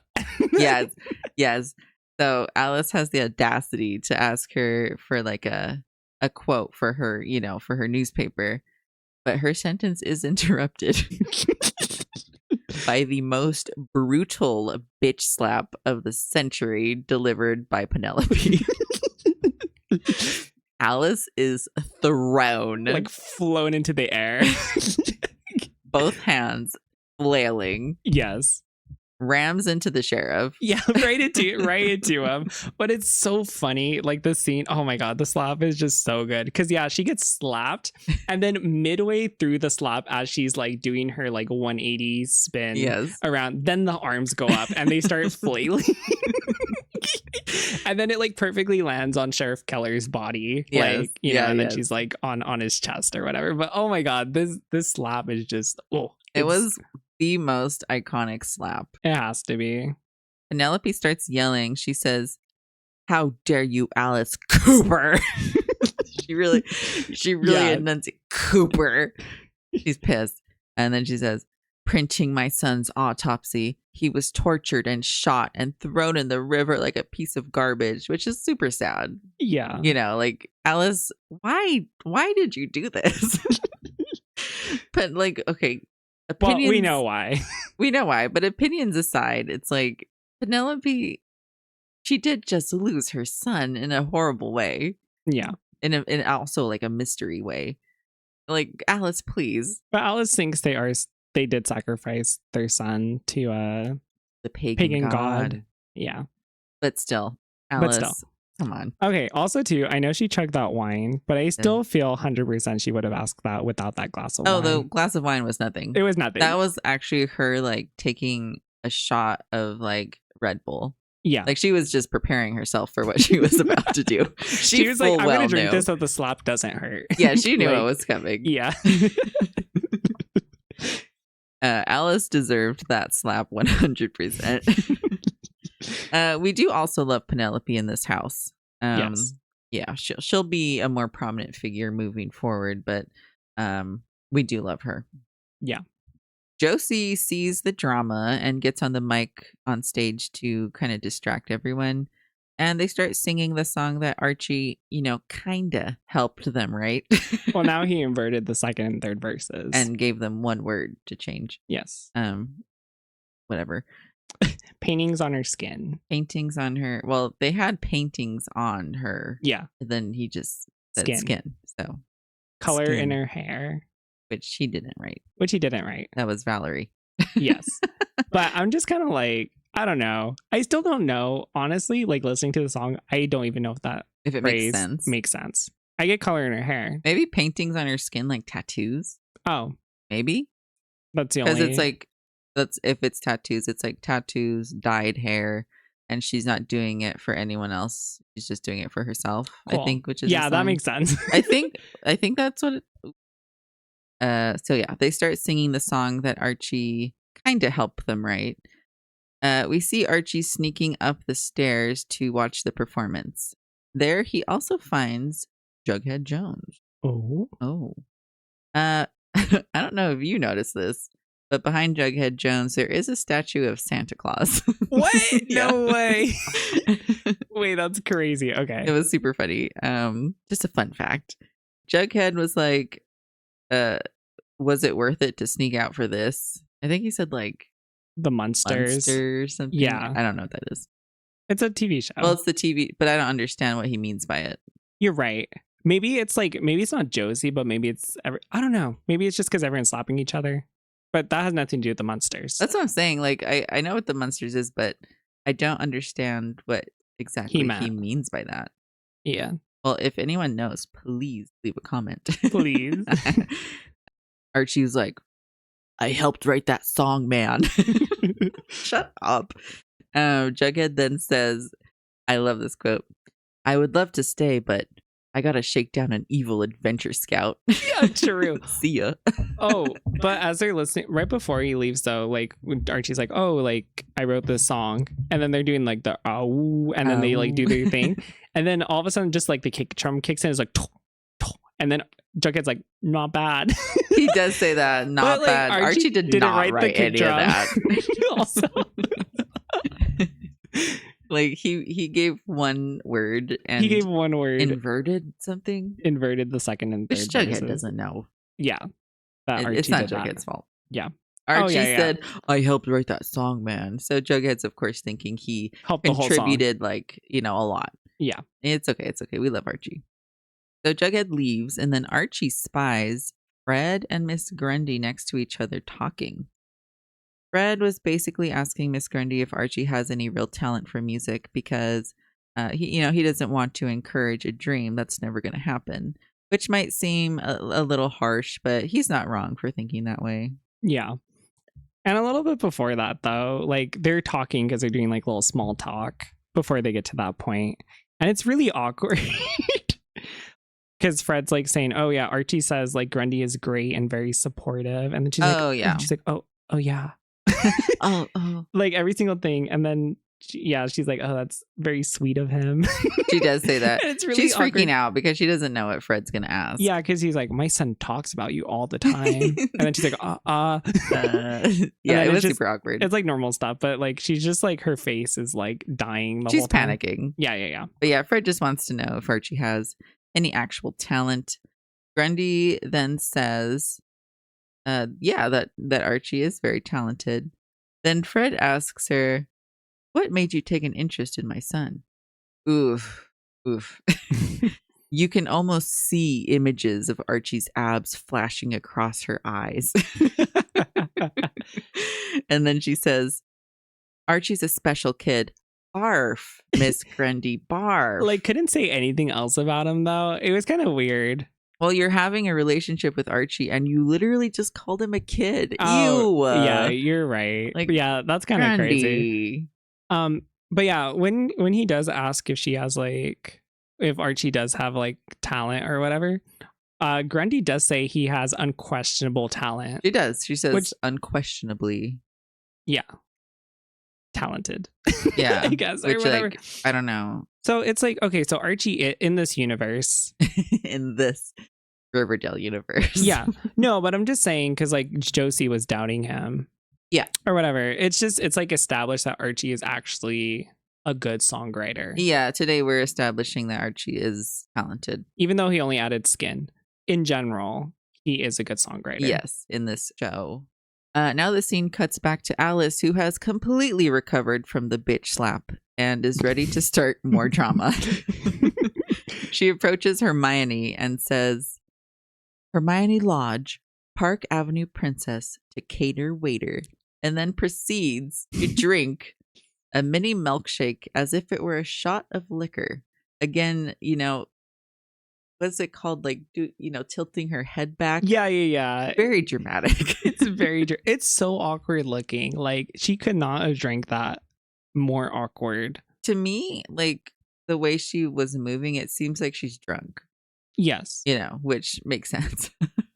Speaker 1: Yes. So Alice has the audacity to ask her for like a quote for her, for her newspaper. But her sentence is interrupted by the most brutal bitch slap of the century delivered by Penelope. Alice is thrown.
Speaker 2: Like flown into the air.
Speaker 1: Both hands flailing.
Speaker 2: Yes.
Speaker 1: Rams into the sheriff.
Speaker 2: Yeah, right into him. But it's so funny. Like the scene, oh my God, the slap is just so good. Because she gets slapped. And then midway through the slap, as she's like doing her like 180 spin around, then the arms go up and they start flailing. And then it like perfectly lands on Sheriff Keller's body. And then she's like on his chest or whatever. But oh my God, this slap is just,
Speaker 1: it was the most iconic slap.
Speaker 2: It has to be.
Speaker 1: Penelope starts yelling. She says, "How dare you, Alice Cooper?" she really enunciates Cooper. She's pissed. And then she says, "Printing my son's autopsy. He was tortured and shot and thrown in the river like a piece of garbage," which is super sad.
Speaker 2: Yeah.
Speaker 1: Like, Alice, why did you do this? But like, okay.
Speaker 2: Well, we know why.
Speaker 1: We know why, but opinions aside, it's like Penelope, she did just lose her son in a horrible way.
Speaker 2: Yeah.
Speaker 1: In also like a mystery way. Like, Alice, please.
Speaker 2: But Alice thinks they did sacrifice their son to
Speaker 1: the pagan god.
Speaker 2: Yeah.
Speaker 1: But still, Alice, Come on.
Speaker 2: Okay, also too, I know she chugged that wine, but I still feel 100% she would have asked that without that glass of wine.
Speaker 1: Oh, the glass of wine was nothing.
Speaker 2: It was nothing.
Speaker 1: That was actually her like taking a shot of like Red Bull.
Speaker 2: Yeah.
Speaker 1: Like she was just preparing herself for what she was about to do.
Speaker 2: She was like, I'm going to drink this so the slap doesn't hurt.
Speaker 1: Yeah, she knew
Speaker 2: like,
Speaker 1: what was coming.
Speaker 2: Yeah.
Speaker 1: Alice deserved that slap 100%. We do also love Penelope in this house.
Speaker 2: Yes.
Speaker 1: Yeah, she'll be a more prominent figure moving forward, but we do love her.
Speaker 2: Yeah.
Speaker 1: Josie sees the drama and gets on the mic on stage to kind of distract everyone. And they start singing the song that Archie, kind of helped them, right?
Speaker 2: Well, now he inverted the second and third verses.
Speaker 1: And gave them one word to change.
Speaker 2: Yes.
Speaker 1: Whatever.
Speaker 2: Paintings on her skin.
Speaker 1: Paintings on her. Well, they had paintings on her.
Speaker 2: Yeah.
Speaker 1: And then he just said skin. So
Speaker 2: color
Speaker 1: skin,
Speaker 2: in her hair.
Speaker 1: Which he didn't write.
Speaker 2: That
Speaker 1: was Valerie.
Speaker 2: Yes. But I'm just kind of like, I don't know. I still don't know. Honestly, like listening to the song, I don't even know if
Speaker 1: it makes sense.
Speaker 2: I get color in her hair.
Speaker 1: Maybe paintings on her skin, like tattoos.
Speaker 2: Oh.
Speaker 1: Maybe.
Speaker 2: That's the only.
Speaker 1: Because it's like, if it's tattoos, it's like tattoos, dyed hair, and she's not doing it for anyone else. She's just doing it for herself, cool. I think, which is
Speaker 2: that makes sense.
Speaker 1: I think that's what so yeah, they start singing the song that Archie kind of helped them write. We see Archie sneaking up the stairs to watch the performance. There he also finds Jughead Jones.
Speaker 2: Oh.
Speaker 1: I don't know if you noticed this, but behind Jughead Jones, there is a statue of Santa Claus.
Speaker 2: What? No way. Wait, that's crazy. Okay.
Speaker 1: It was super funny. Just a fun fact. Jughead was like, was it worth it to sneak out for this? I think he said like
Speaker 2: the Munsters
Speaker 1: or something.
Speaker 2: Yeah.
Speaker 1: I don't know what that is.
Speaker 2: It's a TV show.
Speaker 1: Well, it's the TV, but I don't understand what he means by it.
Speaker 2: You're right. Maybe it's not Josie, but maybe it's I don't know. Maybe it's just because everyone's slapping each other. But that has nothing to do with the Munsters.
Speaker 1: That's what I'm saying. Like, I know what the Munsters is, but I don't understand what exactly he means by that.
Speaker 2: Yeah.
Speaker 1: Well, if anyone knows, please leave a comment.
Speaker 2: Please.
Speaker 1: Archie was like, I helped write that song, man. Shut up. Jughead then says, I love this quote. I would love to stay, but I gotta shake down an evil adventure scout.
Speaker 2: Yeah, true.
Speaker 1: See ya.
Speaker 2: Oh, but as they're listening, right before he leaves, though, like Archie's like, "Oh, like I wrote this song," and then they're doing like the "oh," and then they like do their thing, and then all of a sudden, just like the kick drum kicks in, it's like, and then Jughead's like, "Not bad."
Speaker 1: He does say that, not bad. Archie didn't not write any of that.
Speaker 2: Also.
Speaker 1: Like he gave one word and
Speaker 2: he gave one word.
Speaker 1: Inverted something.
Speaker 2: Inverted the second and third.
Speaker 1: Which Jughead doesn't know.
Speaker 2: Yeah.
Speaker 1: It's not Jughead's fault.
Speaker 2: Yeah.
Speaker 1: Archie said, I helped write that song, man. So Jughead's of course thinking he
Speaker 2: helped
Speaker 1: contributed like, a lot.
Speaker 2: Yeah.
Speaker 1: It's okay. We love Archie. So Jughead leaves and then Archie spies Fred and Miss Grundy next to each other talking. Fred was basically asking Miss Grundy if Archie has any real talent for music because he doesn't want to encourage a dream that's never going to happen, which might seem a little harsh, but he's not wrong for thinking that way.
Speaker 2: Yeah. And a little bit before that, though, like they're talking because they're doing like little small talk before they get to that point. And it's really awkward because Fred's like saying, oh, yeah, Archie says like Grundy is great and very supportive. And then she's like, oh, yeah. She's like, oh, yeah.
Speaker 1: oh.
Speaker 2: Like every single thing. And then, she's like, oh, that's very sweet of him.
Speaker 1: She does say that.
Speaker 2: It's really
Speaker 1: She's
Speaker 2: awkward.
Speaker 1: freaking out because she doesn't know what Fred's going to ask.
Speaker 2: Yeah, because he's like, my son talks about you all the time. And then she's like,
Speaker 1: yeah, it was super awkward.
Speaker 2: It's like normal stuff, but like she's just like, her face is like dying the
Speaker 1: She's
Speaker 2: whole time.
Speaker 1: panicking.
Speaker 2: Yeah.
Speaker 1: But yeah, Fred just wants to know if Archie has any actual talent. Grundy then says, that Archie is very talented. Then Fred asks her, what made you take an interest in my son? Oof. You can almost see images of Archie's abs flashing across her eyes. And then she says, Archie's a special kid. Barf, Miss Grundy, barf.
Speaker 2: Like, couldn't say anything else about him, though. It was kind of weird.
Speaker 1: Well, you're having a relationship with Archie and you literally just called him a kid.
Speaker 2: Oh,
Speaker 1: Ew.
Speaker 2: yeah, you're right.
Speaker 1: Like,
Speaker 2: yeah, that's kind of crazy. But yeah, when he does ask if she has like, if Archie does have like talent or whatever, Grundy does say he has unquestionable talent.
Speaker 1: She does. She says unquestionably.
Speaker 2: Yeah. Talented.
Speaker 1: Yeah.
Speaker 2: I guess. Or
Speaker 1: Which,
Speaker 2: whatever.
Speaker 1: like, I don't know.
Speaker 2: So it's like, okay, so Archie in this universe.
Speaker 1: In this Riverdale universe.
Speaker 2: Yeah. No, but I'm just saying, because like Josie was doubting him.
Speaker 1: Yeah.
Speaker 2: Or whatever. It's like established that Archie is actually a good songwriter.
Speaker 1: Yeah. Today we're establishing that Archie is talented.
Speaker 2: Even though he only added skin. In general, he is a good songwriter.
Speaker 1: Yes. In this show. Now the scene cuts back to Alice, who has completely recovered from the bitch slap and is ready to start more drama. She approaches Hermione and says, "Hermione Lodge, Park Avenue Princess, Decatur waiter," and then proceeds to drink a mini milkshake as if it were a shot of liquor. Again, you know, what's it called? Like, tilting her head back.
Speaker 2: Yeah.
Speaker 1: Very dramatic.
Speaker 2: It's so awkward looking. Like, she could not have drank that more awkward.
Speaker 1: To me, like, the way she was moving, it seems like she's drunk.
Speaker 2: Yes.
Speaker 1: Which makes sense.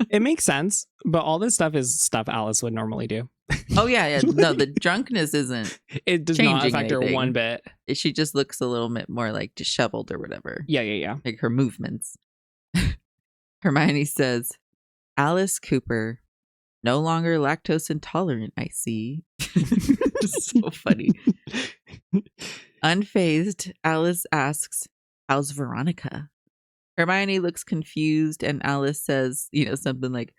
Speaker 2: It makes sense, but all this stuff is stuff Alice would normally do.
Speaker 1: Oh, yeah. No, the drunkenness isn't.
Speaker 2: It does not affect her one bit.
Speaker 1: She just looks a little bit more like disheveled or whatever.
Speaker 2: Yeah.
Speaker 1: Like her movements. Hermione says, "Alice Cooper, no longer lactose intolerant, I see." So funny. Unfazed, Alice asks, "How's Veronica?" Hermione looks confused and Alice says, something like,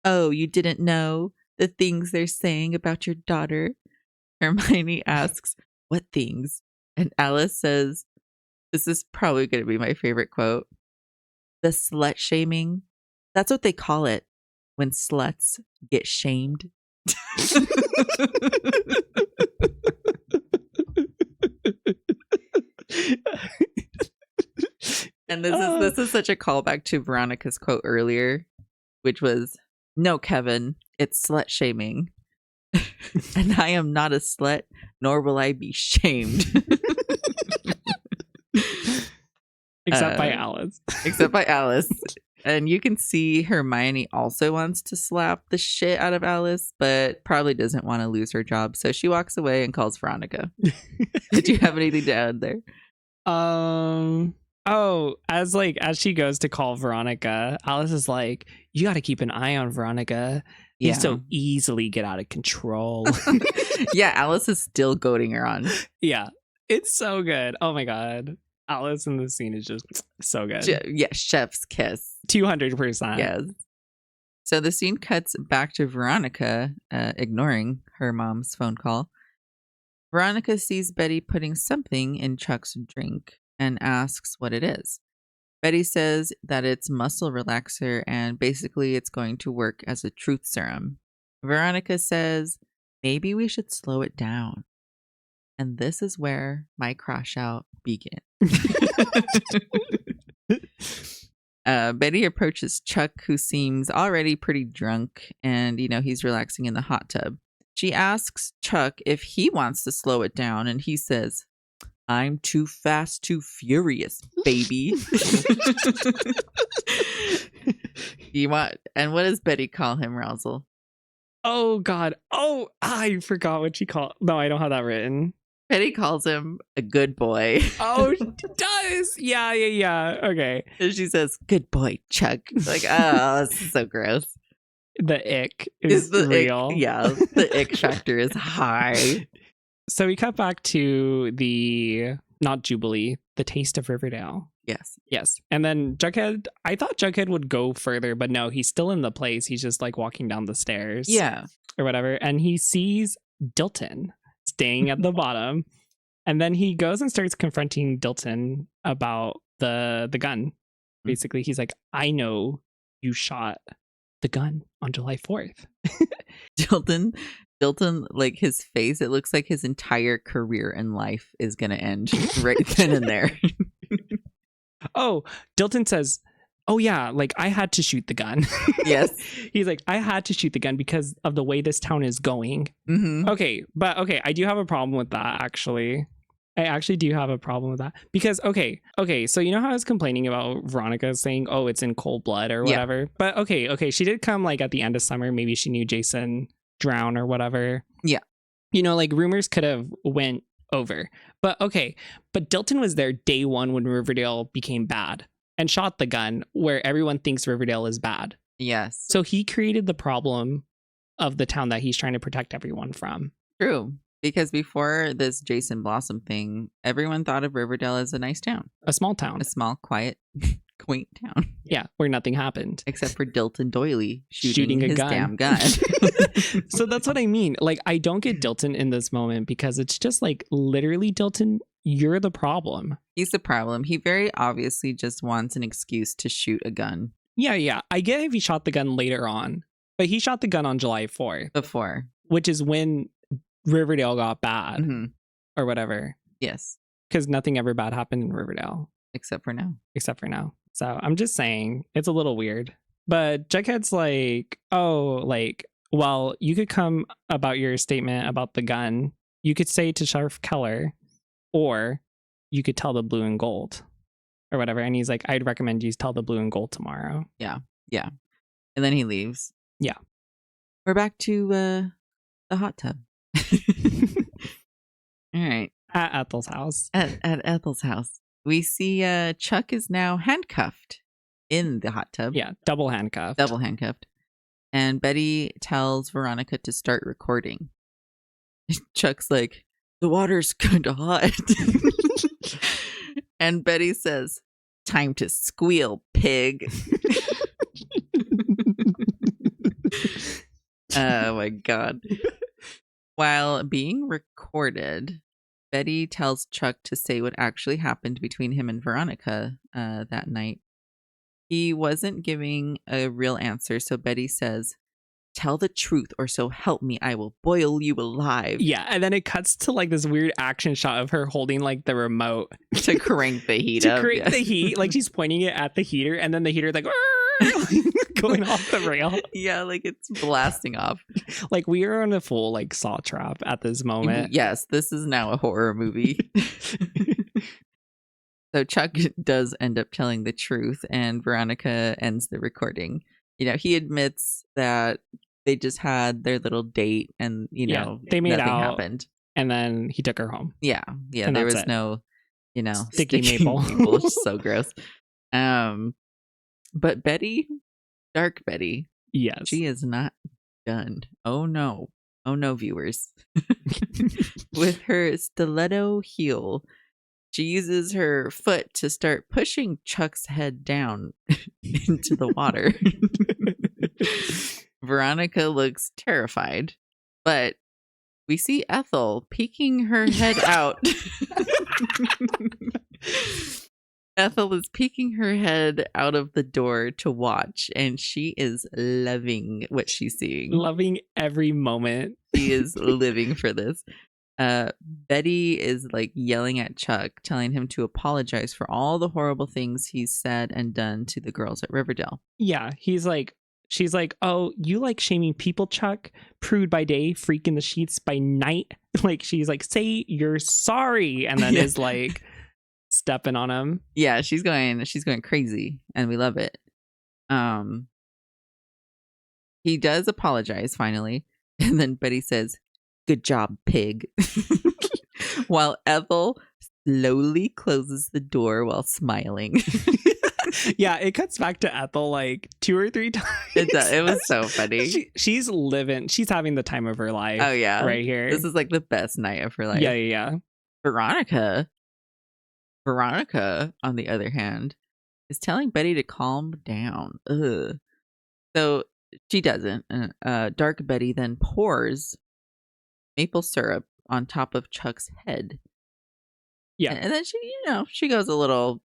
Speaker 1: "Oh, you didn't know the things they're saying about your daughter?" Hermione asks, "What things?" And Alice says, this is probably going to be my favorite quote, "The slut shaming. That's what they call it when sluts get shamed." And this is such a callback to Veronica's quote earlier, which was, "No, Kevin, it's slut shaming. And I am not a slut, nor will I be shamed."
Speaker 2: Except by Alice.
Speaker 1: Except by Alice. And you can see Hermione also wants to slap the shit out of Alice, but probably doesn't want to lose her job. So she walks away and calls Veronica. Did you have anything to add there?
Speaker 2: Oh, as she goes to call Veronica, Alice is like, "You got to keep an eye on Veronica. You so easily get out of control."
Speaker 1: Yeah, Alice is still goading her on.
Speaker 2: Yeah, it's so good. Oh my god. Alice in this scene is just so good.
Speaker 1: Yeah, chef's kiss.
Speaker 2: 200%.
Speaker 1: Yes. So the scene cuts back to Veronica, ignoring her mom's phone call. Veronica sees Betty putting something in Chuck's drink and asks what it is. Betty says that it's muscle relaxer and basically it's going to work as a truth serum. Veronica says, "Maybe we should slow it down." And this is where my crash out begins. Betty approaches Chuck, who seems already pretty drunk, and he's relaxing in the hot tub. She asks Chuck if he wants to slow it down, and he says, "I'm too fast, too furious, baby." And what does Betty call him, Razzle?
Speaker 2: Oh God. Oh, I forgot what she called. No, I don't have that written.
Speaker 1: Betty calls him a good boy.
Speaker 2: Oh, she does. Yeah. Okay.
Speaker 1: And she says, "Good boy, Chuck." Like, oh, this is so gross.
Speaker 2: The ick is real.
Speaker 1: Yeah, the ick factor is high.
Speaker 2: So we cut back to not Jubilee, the Taste of Riverdale. Yes. And then Jughead, I thought Jughead would go further, but no, he's still in the place. He's just like walking down the stairs.
Speaker 1: Yeah.
Speaker 2: Or whatever. And he sees Dilton staying at the bottom. And then he goes and starts confronting Dilton about the gun. Basically, he's like, "I know you shot the gun on July 4th.
Speaker 1: Dilton Dilton, like his face, it looks like his entire career in life is going to end right then and there.
Speaker 2: Oh, Dilton says, oh yeah, like I had to shoot the gun.
Speaker 1: Yes.
Speaker 2: He's like, I had to shoot the gun because of the way this town is going.
Speaker 1: Mm-hmm.
Speaker 2: Okay, I do have a problem with that, actually. I actually do have a problem with that. Because, okay, so you know how I was complaining about Veronica saying, oh, it's in cold blood or whatever? Yeah. But okay, she did come like at the end of summer. Maybe she knew Jason drowned or whatever.
Speaker 1: Yeah.
Speaker 2: You know, like rumors could have went over. But Dilton was there day one when Riverdale became bad and shot the gun where everyone thinks Riverdale is bad.
Speaker 1: Yes.
Speaker 2: So he created the problem of the town that he's trying to protect everyone from.
Speaker 1: True. Because before this Jason Blossom thing, everyone thought of Riverdale as a nice town.
Speaker 2: A small town.
Speaker 1: A small, quiet, quaint town.
Speaker 2: Yeah, where nothing happened.
Speaker 1: Except for Dilton Doily shooting his damn gun.
Speaker 2: So that's what I mean. Like, I don't get Dilton in this moment because it's just like, literally, Dilton, you're the problem.
Speaker 1: He's the problem. He very obviously just wants an excuse to shoot a gun.
Speaker 2: Yeah. I get if he shot the gun later on, but he shot the gun on July 4th.
Speaker 1: Before.
Speaker 2: Which is when Riverdale got bad or whatever.
Speaker 1: Yes.
Speaker 2: Because nothing ever bad happened in Riverdale.
Speaker 1: Except for now.
Speaker 2: So I'm just saying it's a little weird. But Jughead's like, oh, like, well, you could come about your statement about the gun. You could say to Sheriff Keller, or you could tell the blue and gold or whatever. And he's like, I'd recommend you tell the blue and gold tomorrow.
Speaker 1: Yeah. And then he leaves.
Speaker 2: Yeah.
Speaker 1: We're back to the hot tub. All right.
Speaker 2: At Ethel's house.
Speaker 1: At Ethel's house. We see Chuck is now handcuffed in the hot tub.
Speaker 2: Yeah, double handcuffed.
Speaker 1: And Betty tells Veronica to start recording. Chuck's like, the water's kind of hot. And Betty says, time to squeal, pig. Oh my God. While being recorded, Betty tells Chuck to say what actually happened between him and Veronica that night. He wasn't giving a real answer, so Betty says, tell the truth or so help me, I will boil you alive.
Speaker 2: Yeah, and then it cuts to like this weird action shot of her holding like the remote.
Speaker 1: To crank the heat up.
Speaker 2: To crank the heat, like she's pointing it at the heater, and then the heater like going off the rail.
Speaker 1: Yeah, like it's blasting off.
Speaker 2: Like we are on a full like saw trap at this moment.
Speaker 1: Yes, this is now a horror movie. So Chuck does end up telling the truth, and Veronica ends the recording. You know, he admits that they just had their little date, and you know,
Speaker 2: they made
Speaker 1: nothing
Speaker 2: out,
Speaker 1: happened.
Speaker 2: And then he took her home.
Speaker 1: Yeah,
Speaker 2: and
Speaker 1: there was no, you know,
Speaker 2: sticky maple.
Speaker 1: Which is so gross. But Betty, dark Betty,
Speaker 2: yes,
Speaker 1: she is not done. Oh no, viewers. With her stiletto heel, she uses her foot to start pushing Chuck's head down into the water. Veronica looks terrified, but we see Ethel peeking her head out. Ethel is peeking her head out of the door to watch, and she is loving what she's seeing.
Speaker 2: Loving every moment.
Speaker 1: She is living for this. Betty is like yelling at Chuck, telling him to apologize for all the horrible things he's said and done to the girls at Riverdale.
Speaker 2: Yeah, she's like, oh, you like shaming people, Chuck? Prude by day, freak in the sheets by night. Like she's like, say you're sorry, and then is like stepping on him.
Speaker 1: Yeah, she's going crazy, and we love it. He does apologize finally, and then Betty says, good job, pig. While Ethel slowly closes the door while smiling.
Speaker 2: Yeah, it cuts back to Ethel like 2 or 3 times.
Speaker 1: It was so funny.
Speaker 2: She's having the time of her life.
Speaker 1: Oh yeah,
Speaker 2: right here.
Speaker 1: This is like the best night of her life.
Speaker 2: Yeah.
Speaker 1: Veronica, on the other hand, is telling Betty to calm down. Ugh. So she doesn't. Dark Betty then pours maple syrup on top of Chuck's head. Yeah, and then she goes a little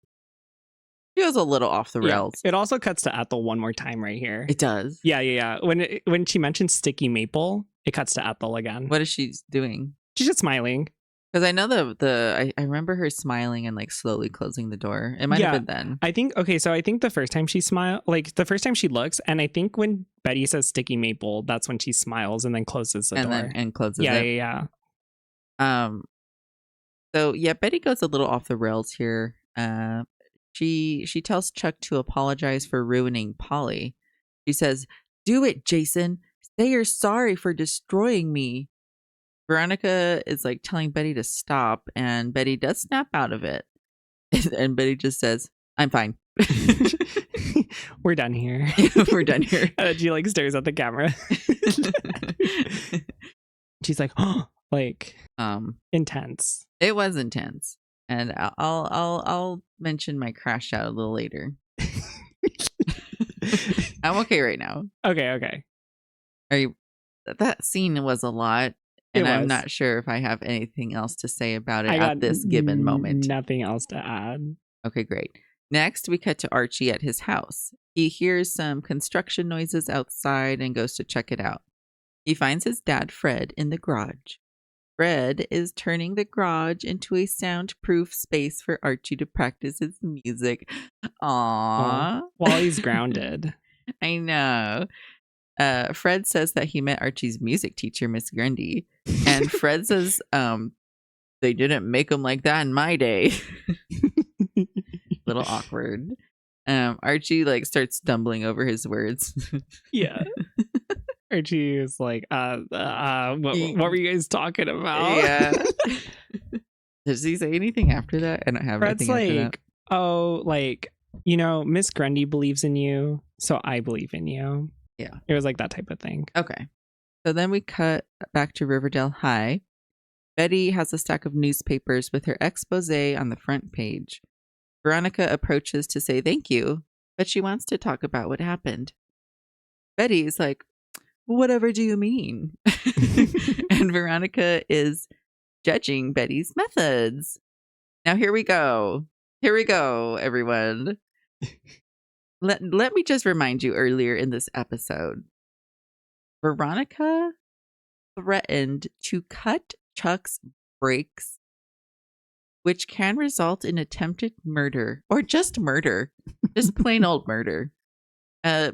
Speaker 1: off the rails.
Speaker 2: It also cuts to Ethel one more time right here.
Speaker 1: It does.
Speaker 2: Yeah. When she mentions sticky maple, It cuts to Ethel again.
Speaker 1: What is she doing?
Speaker 2: She's just smiling.
Speaker 1: Because I know I remember her smiling and like slowly closing the door. It might have been then.
Speaker 2: I think the first time she the first time she looks, and I think when Betty says sticky maple, that's when she smiles and then closes the door.
Speaker 1: And closes
Speaker 2: it.
Speaker 1: Yeah. So yeah, Betty goes a little off the rails here. She tells Chuck to apologize for ruining Polly. She says, "Do it, Jason. Say you're sorry for destroying me." Veronica is like telling Betty to stop, and Betty does snap out of it. And Betty just says, "I'm fine."
Speaker 2: We're done here.
Speaker 1: We're done here.
Speaker 2: And then she like stares at the camera. She's like, oh, like intense.
Speaker 1: It was intense. And I'll mention my crash out a little later. I'm okay right now.
Speaker 2: Okay.
Speaker 1: Are you? That scene was a lot. And I'm not sure if I have anything else to say about it at this given moment.
Speaker 2: Nothing else to add.
Speaker 1: Okay, great. Next, we cut to Archie at his house. He hears some construction noises outside and goes to check it out. He finds his dad, Fred, in the garage. Fred is turning the garage into a soundproof space for Archie to practice his music. Aww.
Speaker 2: While he's grounded.
Speaker 1: I know. Fred says that he met Archie's music teacher, Miss Grundy. And Fred says, they didn't make him like that in my day. Little awkward. Archie like starts stumbling over his words.
Speaker 2: Yeah. Archie is like, what were you guys talking about?
Speaker 1: Yeah. Does he say anything after that? I don't have
Speaker 2: Fred's
Speaker 1: anything after
Speaker 2: like, oh, like, Miss Grundy believes in you, so I believe in you.
Speaker 1: Yeah.
Speaker 2: It was like that type of thing.
Speaker 1: Okay. So then we cut back to Riverdale High. Betty has a stack of newspapers with her expose on the front page. Veronica approaches to say thank you, but she wants to talk about what happened. Betty's like, whatever do you mean? And Veronica is judging Betty's methods. Now here we go. Here we go, everyone. Let me just remind you earlier in this episode, Veronica threatened to cut Chuck's brakes, which can result in attempted murder or just murder, just plain old murder.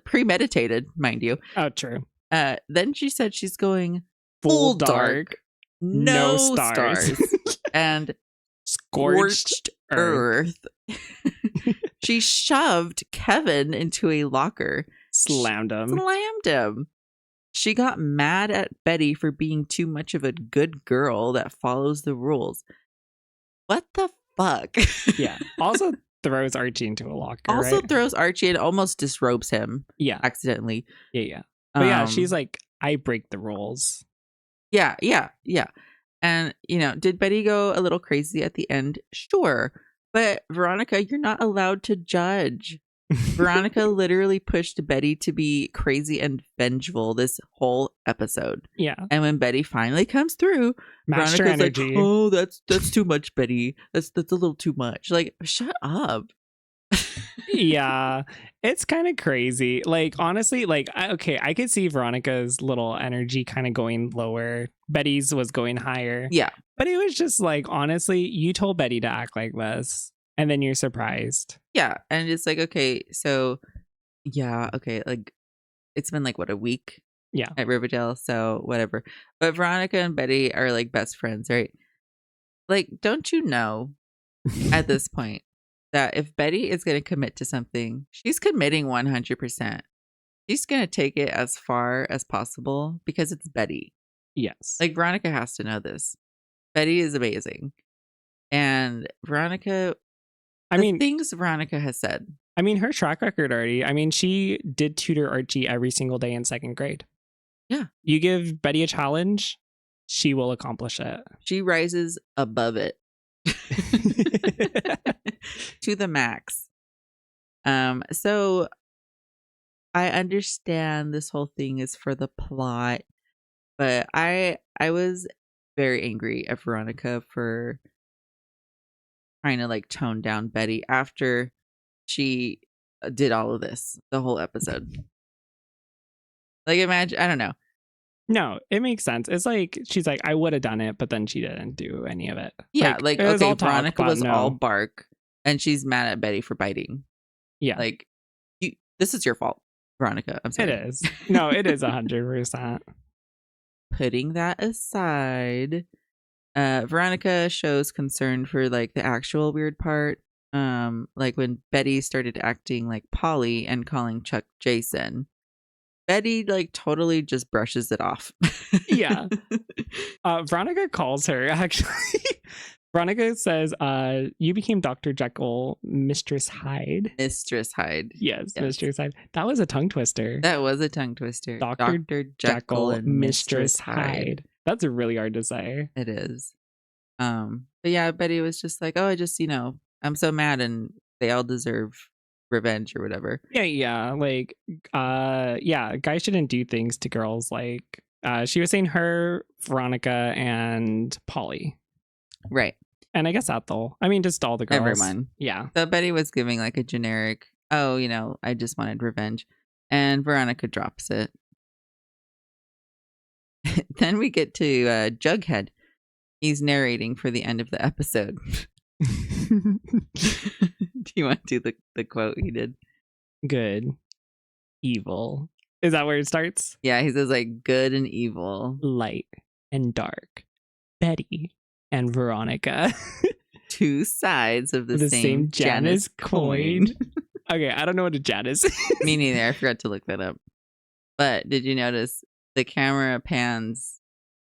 Speaker 1: Premeditated, mind you.
Speaker 2: Oh, true.
Speaker 1: Then she said she's going
Speaker 2: full dark,
Speaker 1: no stars, and scorched earth. She shoved Kevin into a locker.
Speaker 2: Slammed
Speaker 1: him. She got mad at Betty for being too much of a good girl that follows the rules. What the fuck?
Speaker 2: Yeah. Also throws Archie into a locker.
Speaker 1: Throws Archie and almost disrobes him.
Speaker 2: Yeah.
Speaker 1: Accidentally.
Speaker 2: Yeah. But yeah, she's like, I break the rules.
Speaker 1: Yeah. And, did Betty go a little crazy at the end? Sure. But Veronica, you're not allowed to judge. Veronica literally pushed Betty to be crazy and vengeful this whole episode.
Speaker 2: Yeah.
Speaker 1: And when Betty finally comes through,
Speaker 2: Master
Speaker 1: Veronica's
Speaker 2: energy.
Speaker 1: like, oh, that's too much, Betty. That's a little too much. Like, shut up.
Speaker 2: Yeah, it's kind of crazy. Like, honestly, like, I could see Veronica's little energy kind of going lower. Betty's was going higher.
Speaker 1: Yeah.
Speaker 2: But it was just like, honestly, you told Betty to act like this, and then you're surprised.
Speaker 1: Yeah. And it's like, okay, so, yeah, okay, like, it's been like, what, a week?
Speaker 2: Yeah.
Speaker 1: At Riverdale, so whatever. But Veronica and Betty are like best friends, right? Like, don't you know at this point that if Betty is going to commit to something, she's committing 100%. She's going to take it as far as possible because it's Betty.
Speaker 2: Yes.
Speaker 1: Like, Veronica has to know this. Betty is amazing. And Veronica, things Veronica has said.
Speaker 2: I mean, her track record already. I mean, she did tutor Archie every single day in second grade.
Speaker 1: Yeah.
Speaker 2: You give Betty a challenge, she will accomplish it.
Speaker 1: She rises above it. To the max. So I understand this whole thing is for the plot, but I was very angry at Veronica for trying to like tone down Betty after she did all of this the whole episode. Like, imagine, I don't know.
Speaker 2: No, it makes sense. It's like she's like, I would have done it, but then she didn't do any of it.
Speaker 1: Yeah, like
Speaker 2: it was
Speaker 1: okay,
Speaker 2: all talk,
Speaker 1: Veronica
Speaker 2: but
Speaker 1: was all
Speaker 2: no.
Speaker 1: bark, and she's mad at Betty for biting.
Speaker 2: Yeah,
Speaker 1: Like, this is your fault, Veronica. I'm sorry.
Speaker 2: it is. No, it is 100%.
Speaker 1: Putting that aside, Veronica shows concern for like the actual weird part. Like when Betty started acting like Polly and calling Chuck Jason. Betty like totally just brushes it off.
Speaker 2: Yeah. Veronica calls her actually. Veronica says, you became Dr. Jekyll, Mistress Hyde.
Speaker 1: Mistress Hyde.
Speaker 2: Yes, Mistress Hyde. That was a tongue twister.
Speaker 1: That was a tongue twister.
Speaker 2: Dr. Jekyll and Mistress Hyde. That's really hard to say.
Speaker 1: It is. But yeah, Betty was just like, oh, I just, I'm so mad and they all deserve revenge or whatever.
Speaker 2: Yeah. Like, guys shouldn't do things to girls. Like, she was saying her, Veronica, and Polly.
Speaker 1: Right.
Speaker 2: And I guess Ethel. I mean, just all the girls.
Speaker 1: Everyone.
Speaker 2: Yeah.
Speaker 1: So Betty was giving like a generic, oh, I just wanted revenge. And Veronica drops it. Then we get to Jughead. He's narrating for the end of the episode. Do you want to do the quote he did?
Speaker 2: Good. Evil. Is that where it starts?
Speaker 1: Yeah, he says like good and evil.
Speaker 2: Light and dark. Betty and Veronica.
Speaker 1: Two sides of the same Janus coin.
Speaker 2: Okay, I don't know what a Janus is.
Speaker 1: Me neither. I forgot to look that up. But did you notice the camera pans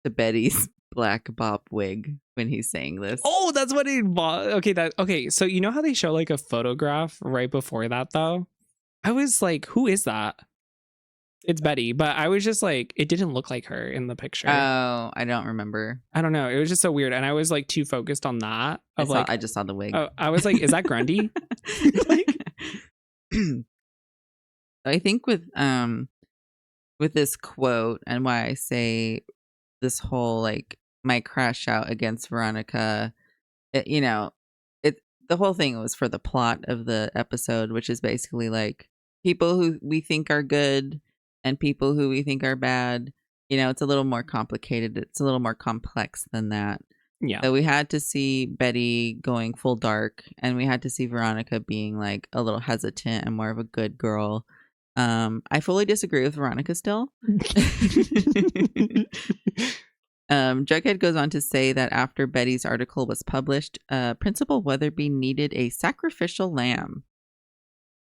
Speaker 1: to Betty's black bob wig when he's saying this?
Speaker 2: Oh, that's what he bought. Okay, so you know how they show like a photograph right before that though? I was like, who is that? It's Betty, but I was just like, it didn't look like her in the picture.
Speaker 1: Oh, I don't remember.
Speaker 2: I don't know. It was just so weird. And I was like too focused on that.
Speaker 1: I just saw the wig.
Speaker 2: Oh, I was like, is that Grundy?
Speaker 1: I think with this quote and why I say this whole like my crash out against Veronica, the whole thing was for the plot of the episode, which is basically like people who we think are good and people who we think are bad. It's a little more complicated. It's a little more complex than that.
Speaker 2: Yeah.
Speaker 1: So we had to see Betty going full dark, and we had to see Veronica being like a little hesitant and more of a good girl. I fully disagree with Veronica still. Jughead goes on to say that after Betty's article was published, Principal Weatherby needed a sacrificial lamb.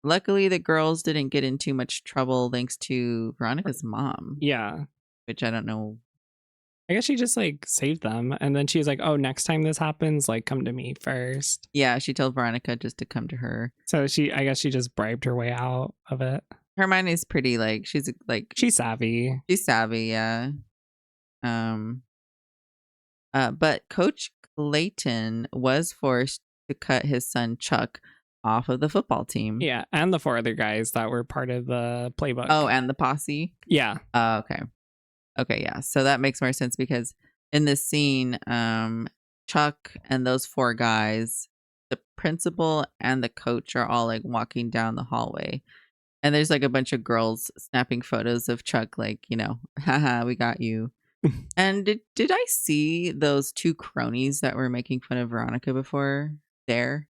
Speaker 1: Luckily, the girls didn't get in too much trouble thanks to Veronica's mom.
Speaker 2: Yeah.
Speaker 1: Which I don't know.
Speaker 2: I guess she just like saved them. And then she's like, oh, next time this happens, like come to me first.
Speaker 1: Yeah, she told Veronica just to come to her.
Speaker 2: So I guess she just bribed her way out of it.
Speaker 1: Hermione's pretty like, she's savvy. She's savvy, yeah. But Coach Clayton was forced to cut his son Chuck off of the football team.
Speaker 2: Yeah, and the 4 other guys that were part of the playbook.
Speaker 1: Oh, and the posse?
Speaker 2: Yeah.
Speaker 1: Okay. Okay, yeah. So that makes more sense because in this scene, Chuck and those 4 guys, the principal and the coach are all like walking down the hallway. And there's like a bunch of girls snapping photos of Chuck like, haha, we got you. And did I see those 2 cronies that were making fun of Veronica before there?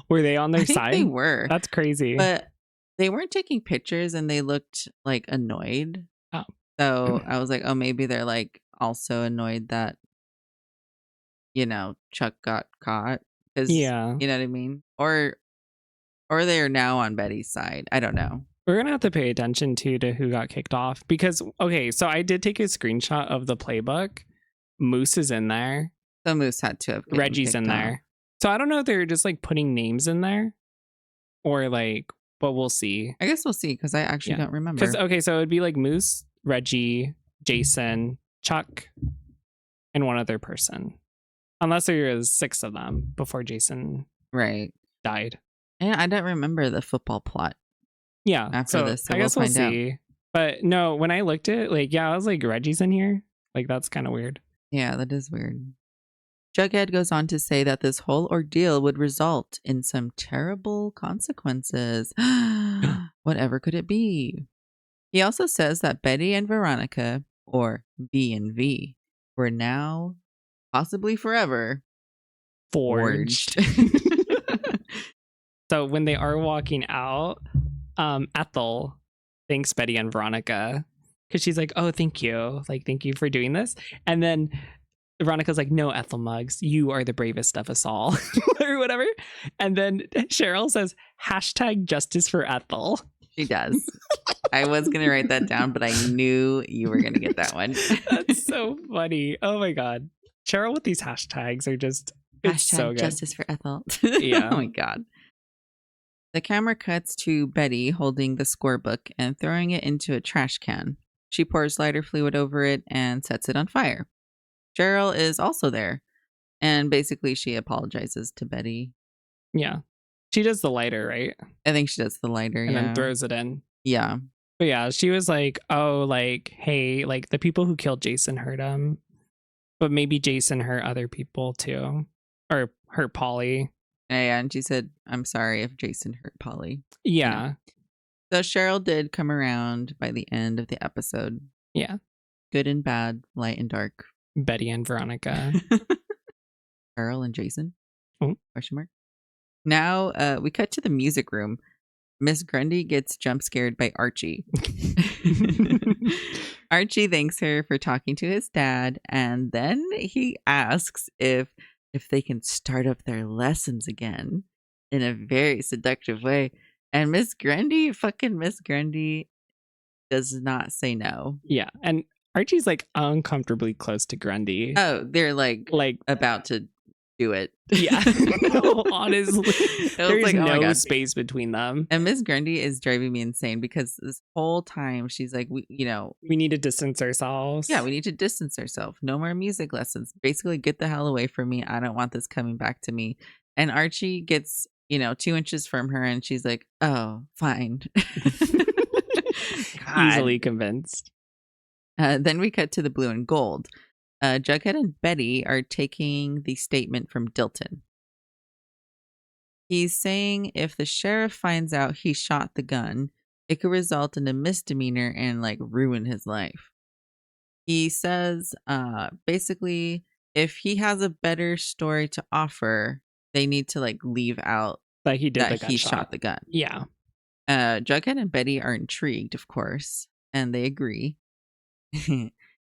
Speaker 2: Were they on their side?
Speaker 1: They were.
Speaker 2: That's crazy.
Speaker 1: But they weren't taking pictures and they looked like annoyed.
Speaker 2: Oh.
Speaker 1: So I was like, oh, maybe they're like also annoyed that, Chuck got caught.
Speaker 2: Yeah.
Speaker 1: You know what I mean? Or they're now on Betty's side. I don't know.
Speaker 2: We're going to have to pay attention to who got kicked off because, okay, so I did take a screenshot of the playbook. Moose is in there.
Speaker 1: So Moose had to have.
Speaker 2: Reggie's in there. So I don't know if they're just like putting names in there or like, but we'll see.
Speaker 1: I guess we'll see because I actually don't remember.
Speaker 2: Because, okay, so it'd be like Moose, Reggie, Jason, Chuck, and one other person. Unless there was 6 of them before Jason died.
Speaker 1: Yeah, I don't remember the football plot.
Speaker 2: Yeah.
Speaker 1: After this, so
Speaker 2: I guess we'll see. But no, when I looked at it, like, yeah, I was like, Reggie's in here. Like, that's kind of weird.
Speaker 1: Yeah, that is weird. Jughead goes on to say that this whole ordeal would result in some terrible consequences. Whatever could it be? He also says that Betty and Veronica or B and V were now, possibly forever,
Speaker 2: Forged. So when they are walking out, Ethel thanks Betty and Veronica because she's like, oh, thank you. Like, thank you for doing this. And then Veronica's like, no, Ethel Muggs, you are the bravest of us all, or whatever. And then Cheryl says, hashtag justice for Ethel.
Speaker 1: She does. I was going to write that down, but I knew you were going to get that one.
Speaker 2: That's so funny. Oh my God. Cheryl with these hashtags are just, it's
Speaker 1: Hashtag
Speaker 2: so good.
Speaker 1: justice for Ethel.
Speaker 2: Yeah.
Speaker 1: Oh my God. The camera cuts to Betty holding the scorebook and throwing it into a trash can. She pours lighter fluid over it and sets it on fire. Cheryl is also there, and basically she apologizes to Betty.
Speaker 2: Yeah. She does the lighter, right?
Speaker 1: I think she does the lighter,
Speaker 2: And
Speaker 1: yeah.
Speaker 2: then throws it in.
Speaker 1: Yeah.
Speaker 2: But yeah, she was like, oh, like, hey, like the people who killed Jason hurt him, but maybe Jason hurt other people too, or hurt Polly.
Speaker 1: Yeah, and she said, I'm sorry if Jason hurt Polly.
Speaker 2: Yeah.
Speaker 1: So Cheryl did come around by the end of the episode.
Speaker 2: Yeah.
Speaker 1: Good and bad, light and dark.
Speaker 2: Betty and Veronica.
Speaker 1: Cheryl and Jason?
Speaker 2: Oh.
Speaker 1: Question mark. Now we cut to the music room. Miss Grundy gets jump scared by Archie. Archie thanks her for talking to his dad, and then he asks if they can start up their lessons again in a very seductive way. And Miss Grundy does not say no.
Speaker 2: Yeah. And Archie's like uncomfortably close to Grundy.
Speaker 1: Oh, they're like about to do it.
Speaker 2: Yeah. Honestly, there's
Speaker 1: like, oh my
Speaker 2: no
Speaker 1: God.
Speaker 2: space between them.
Speaker 1: And Miss Grundy is driving me insane because this whole time she's like, we
Speaker 2: need to distance ourselves.
Speaker 1: Yeah, we need to distance ourselves. No more music lessons. Basically, get the hell away from me. I don't want this coming back to me. And Archie gets, 2 inches from her and she's like, oh, fine.
Speaker 2: Easily convinced.
Speaker 1: Then we cut to the blue and gold. Jughead and Betty are taking the statement from Dilton. He's saying if the sheriff finds out he shot the gun, it could result in a misdemeanor and ruin his life. He says basically if he has a better story to offer, they need to leave out
Speaker 2: that he did
Speaker 1: that he shot the gun.
Speaker 2: Yeah.
Speaker 1: Jughead and Betty are intrigued, of course, and they agree.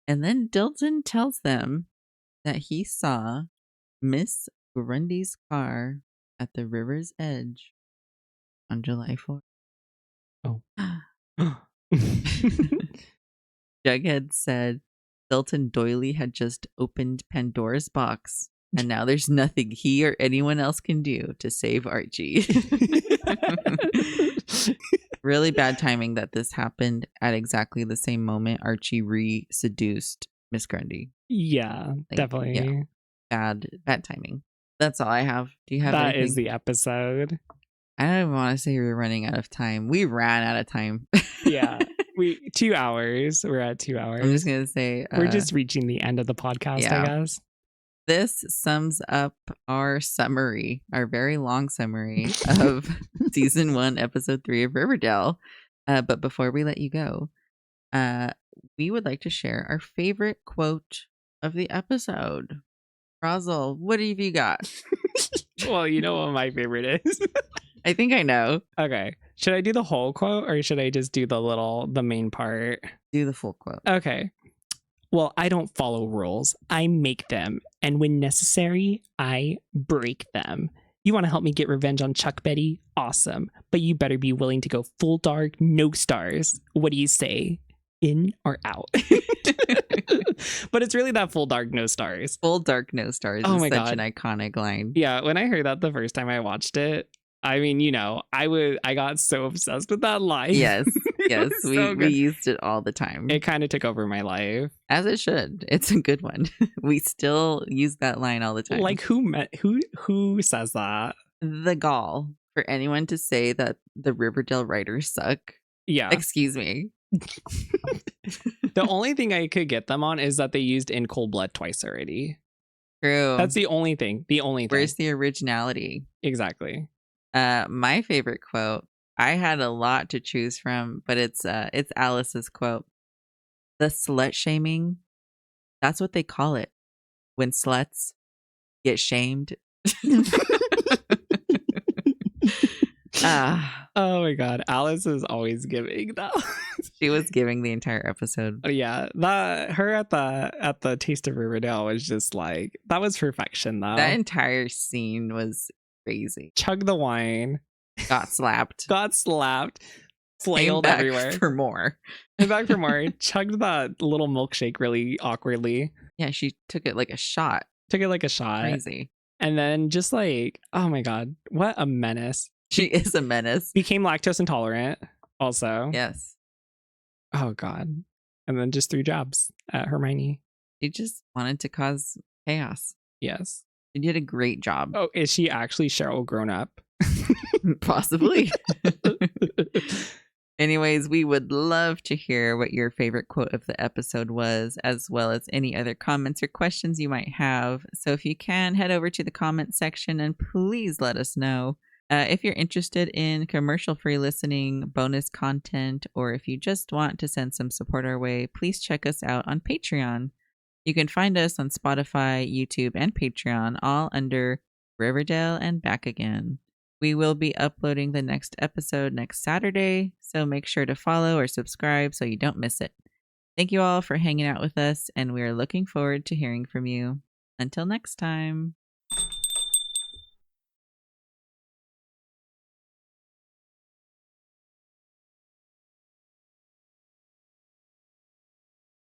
Speaker 1: And then Dilton tells them that he saw Miss Grundy's car at the river's edge on July 4th.
Speaker 2: Oh.
Speaker 1: Jughead said Dilton Doily had just opened Pandora's box, and now there's nothing he or anyone else can do to save Archie. Really bad timing that this happened at exactly the same moment Archie re-seduced Miss Grundy.
Speaker 2: Yeah, definitely.
Speaker 1: Yeah, bad timing. That's all I have. Do you have
Speaker 2: that
Speaker 1: anything?
Speaker 2: Is the episode.
Speaker 1: I don't even want to say we're running out of time. We ran out of time.
Speaker 2: Yeah. 2 hours. We're at 2 hours.
Speaker 1: I'm just going to say
Speaker 2: we're just reaching the end of the podcast, I guess.
Speaker 1: This sums up our summary, our very long summary of season 1, episode 3 of Riverdale. But before we let you go, we would like to share our favorite quote of the episode. Rosal, what have you got?
Speaker 2: Well, you know what my favorite is.
Speaker 1: I think I know.
Speaker 2: Okay. Should I do the whole quote or should I just do the main part?
Speaker 1: Do the full quote.
Speaker 2: Okay. Well, I don't follow rules. I make them. And when necessary, I break them. You want to help me get revenge on Chuck, Betty? Awesome. But you better be willing to go full dark, no stars. What do you say? In or out? But it's really that full dark, no stars.
Speaker 1: Full dark, no stars is such an iconic line.
Speaker 2: Yeah, when I heard that the first time I watched it, I mean, I got so obsessed with that line.
Speaker 1: Yes, we used it all the time.
Speaker 2: It kind of took over my life.
Speaker 1: As it should. It's a good one. We still use that line all the time.
Speaker 2: Like who says that?
Speaker 1: The gall for anyone to say that the Riverdale writers suck.
Speaker 2: Yeah.
Speaker 1: Excuse me.
Speaker 2: The only thing I could get them on is that they used In Cold Blood twice already.
Speaker 1: True.
Speaker 2: That's the only thing.
Speaker 1: Where's the originality?
Speaker 2: Exactly.
Speaker 1: My favorite quote, I had a lot to choose from, but it's Alice's quote. The slut shaming, that's what they call it when sluts get shamed.
Speaker 2: Oh my god, Alice is always giving though.
Speaker 1: She was giving the entire episode.
Speaker 2: Oh yeah, her at the Taste of Riverdale was just like, that was perfection though.
Speaker 1: That entire scene was crazy.
Speaker 2: Chug the wine,
Speaker 1: got slapped,
Speaker 2: flailed everywhere
Speaker 1: for more.
Speaker 2: Came back for more. Chugged that little milkshake really awkwardly.
Speaker 1: Yeah, she took it like a shot.
Speaker 2: Crazy. And then just like, oh my god, what a menace.
Speaker 1: She is a menace.
Speaker 2: Became lactose intolerant also.
Speaker 1: Yes.
Speaker 2: Oh god. And then just threw jabs at Hermione.
Speaker 1: She just wanted to cause chaos.
Speaker 2: Yes.
Speaker 1: She did a great job.
Speaker 2: Oh, is she actually Cheryl grown up?
Speaker 1: Possibly. Anyways, we would love to hear what your favorite quote of the episode was, as well as any other comments or questions you might have. So if you can, head over to the comment section and please let us know. If you're interested in commercial-free listening, bonus content, or if you just want to send some support our way, please check us out on Patreon. You can find us on Spotify, YouTube, and Patreon, all under Riverdale and Back Again. We will be uploading the next episode next Saturday, so make sure to follow or subscribe so you don't miss it. Thank you all for hanging out with us, and we are looking forward to hearing from you. Until next time.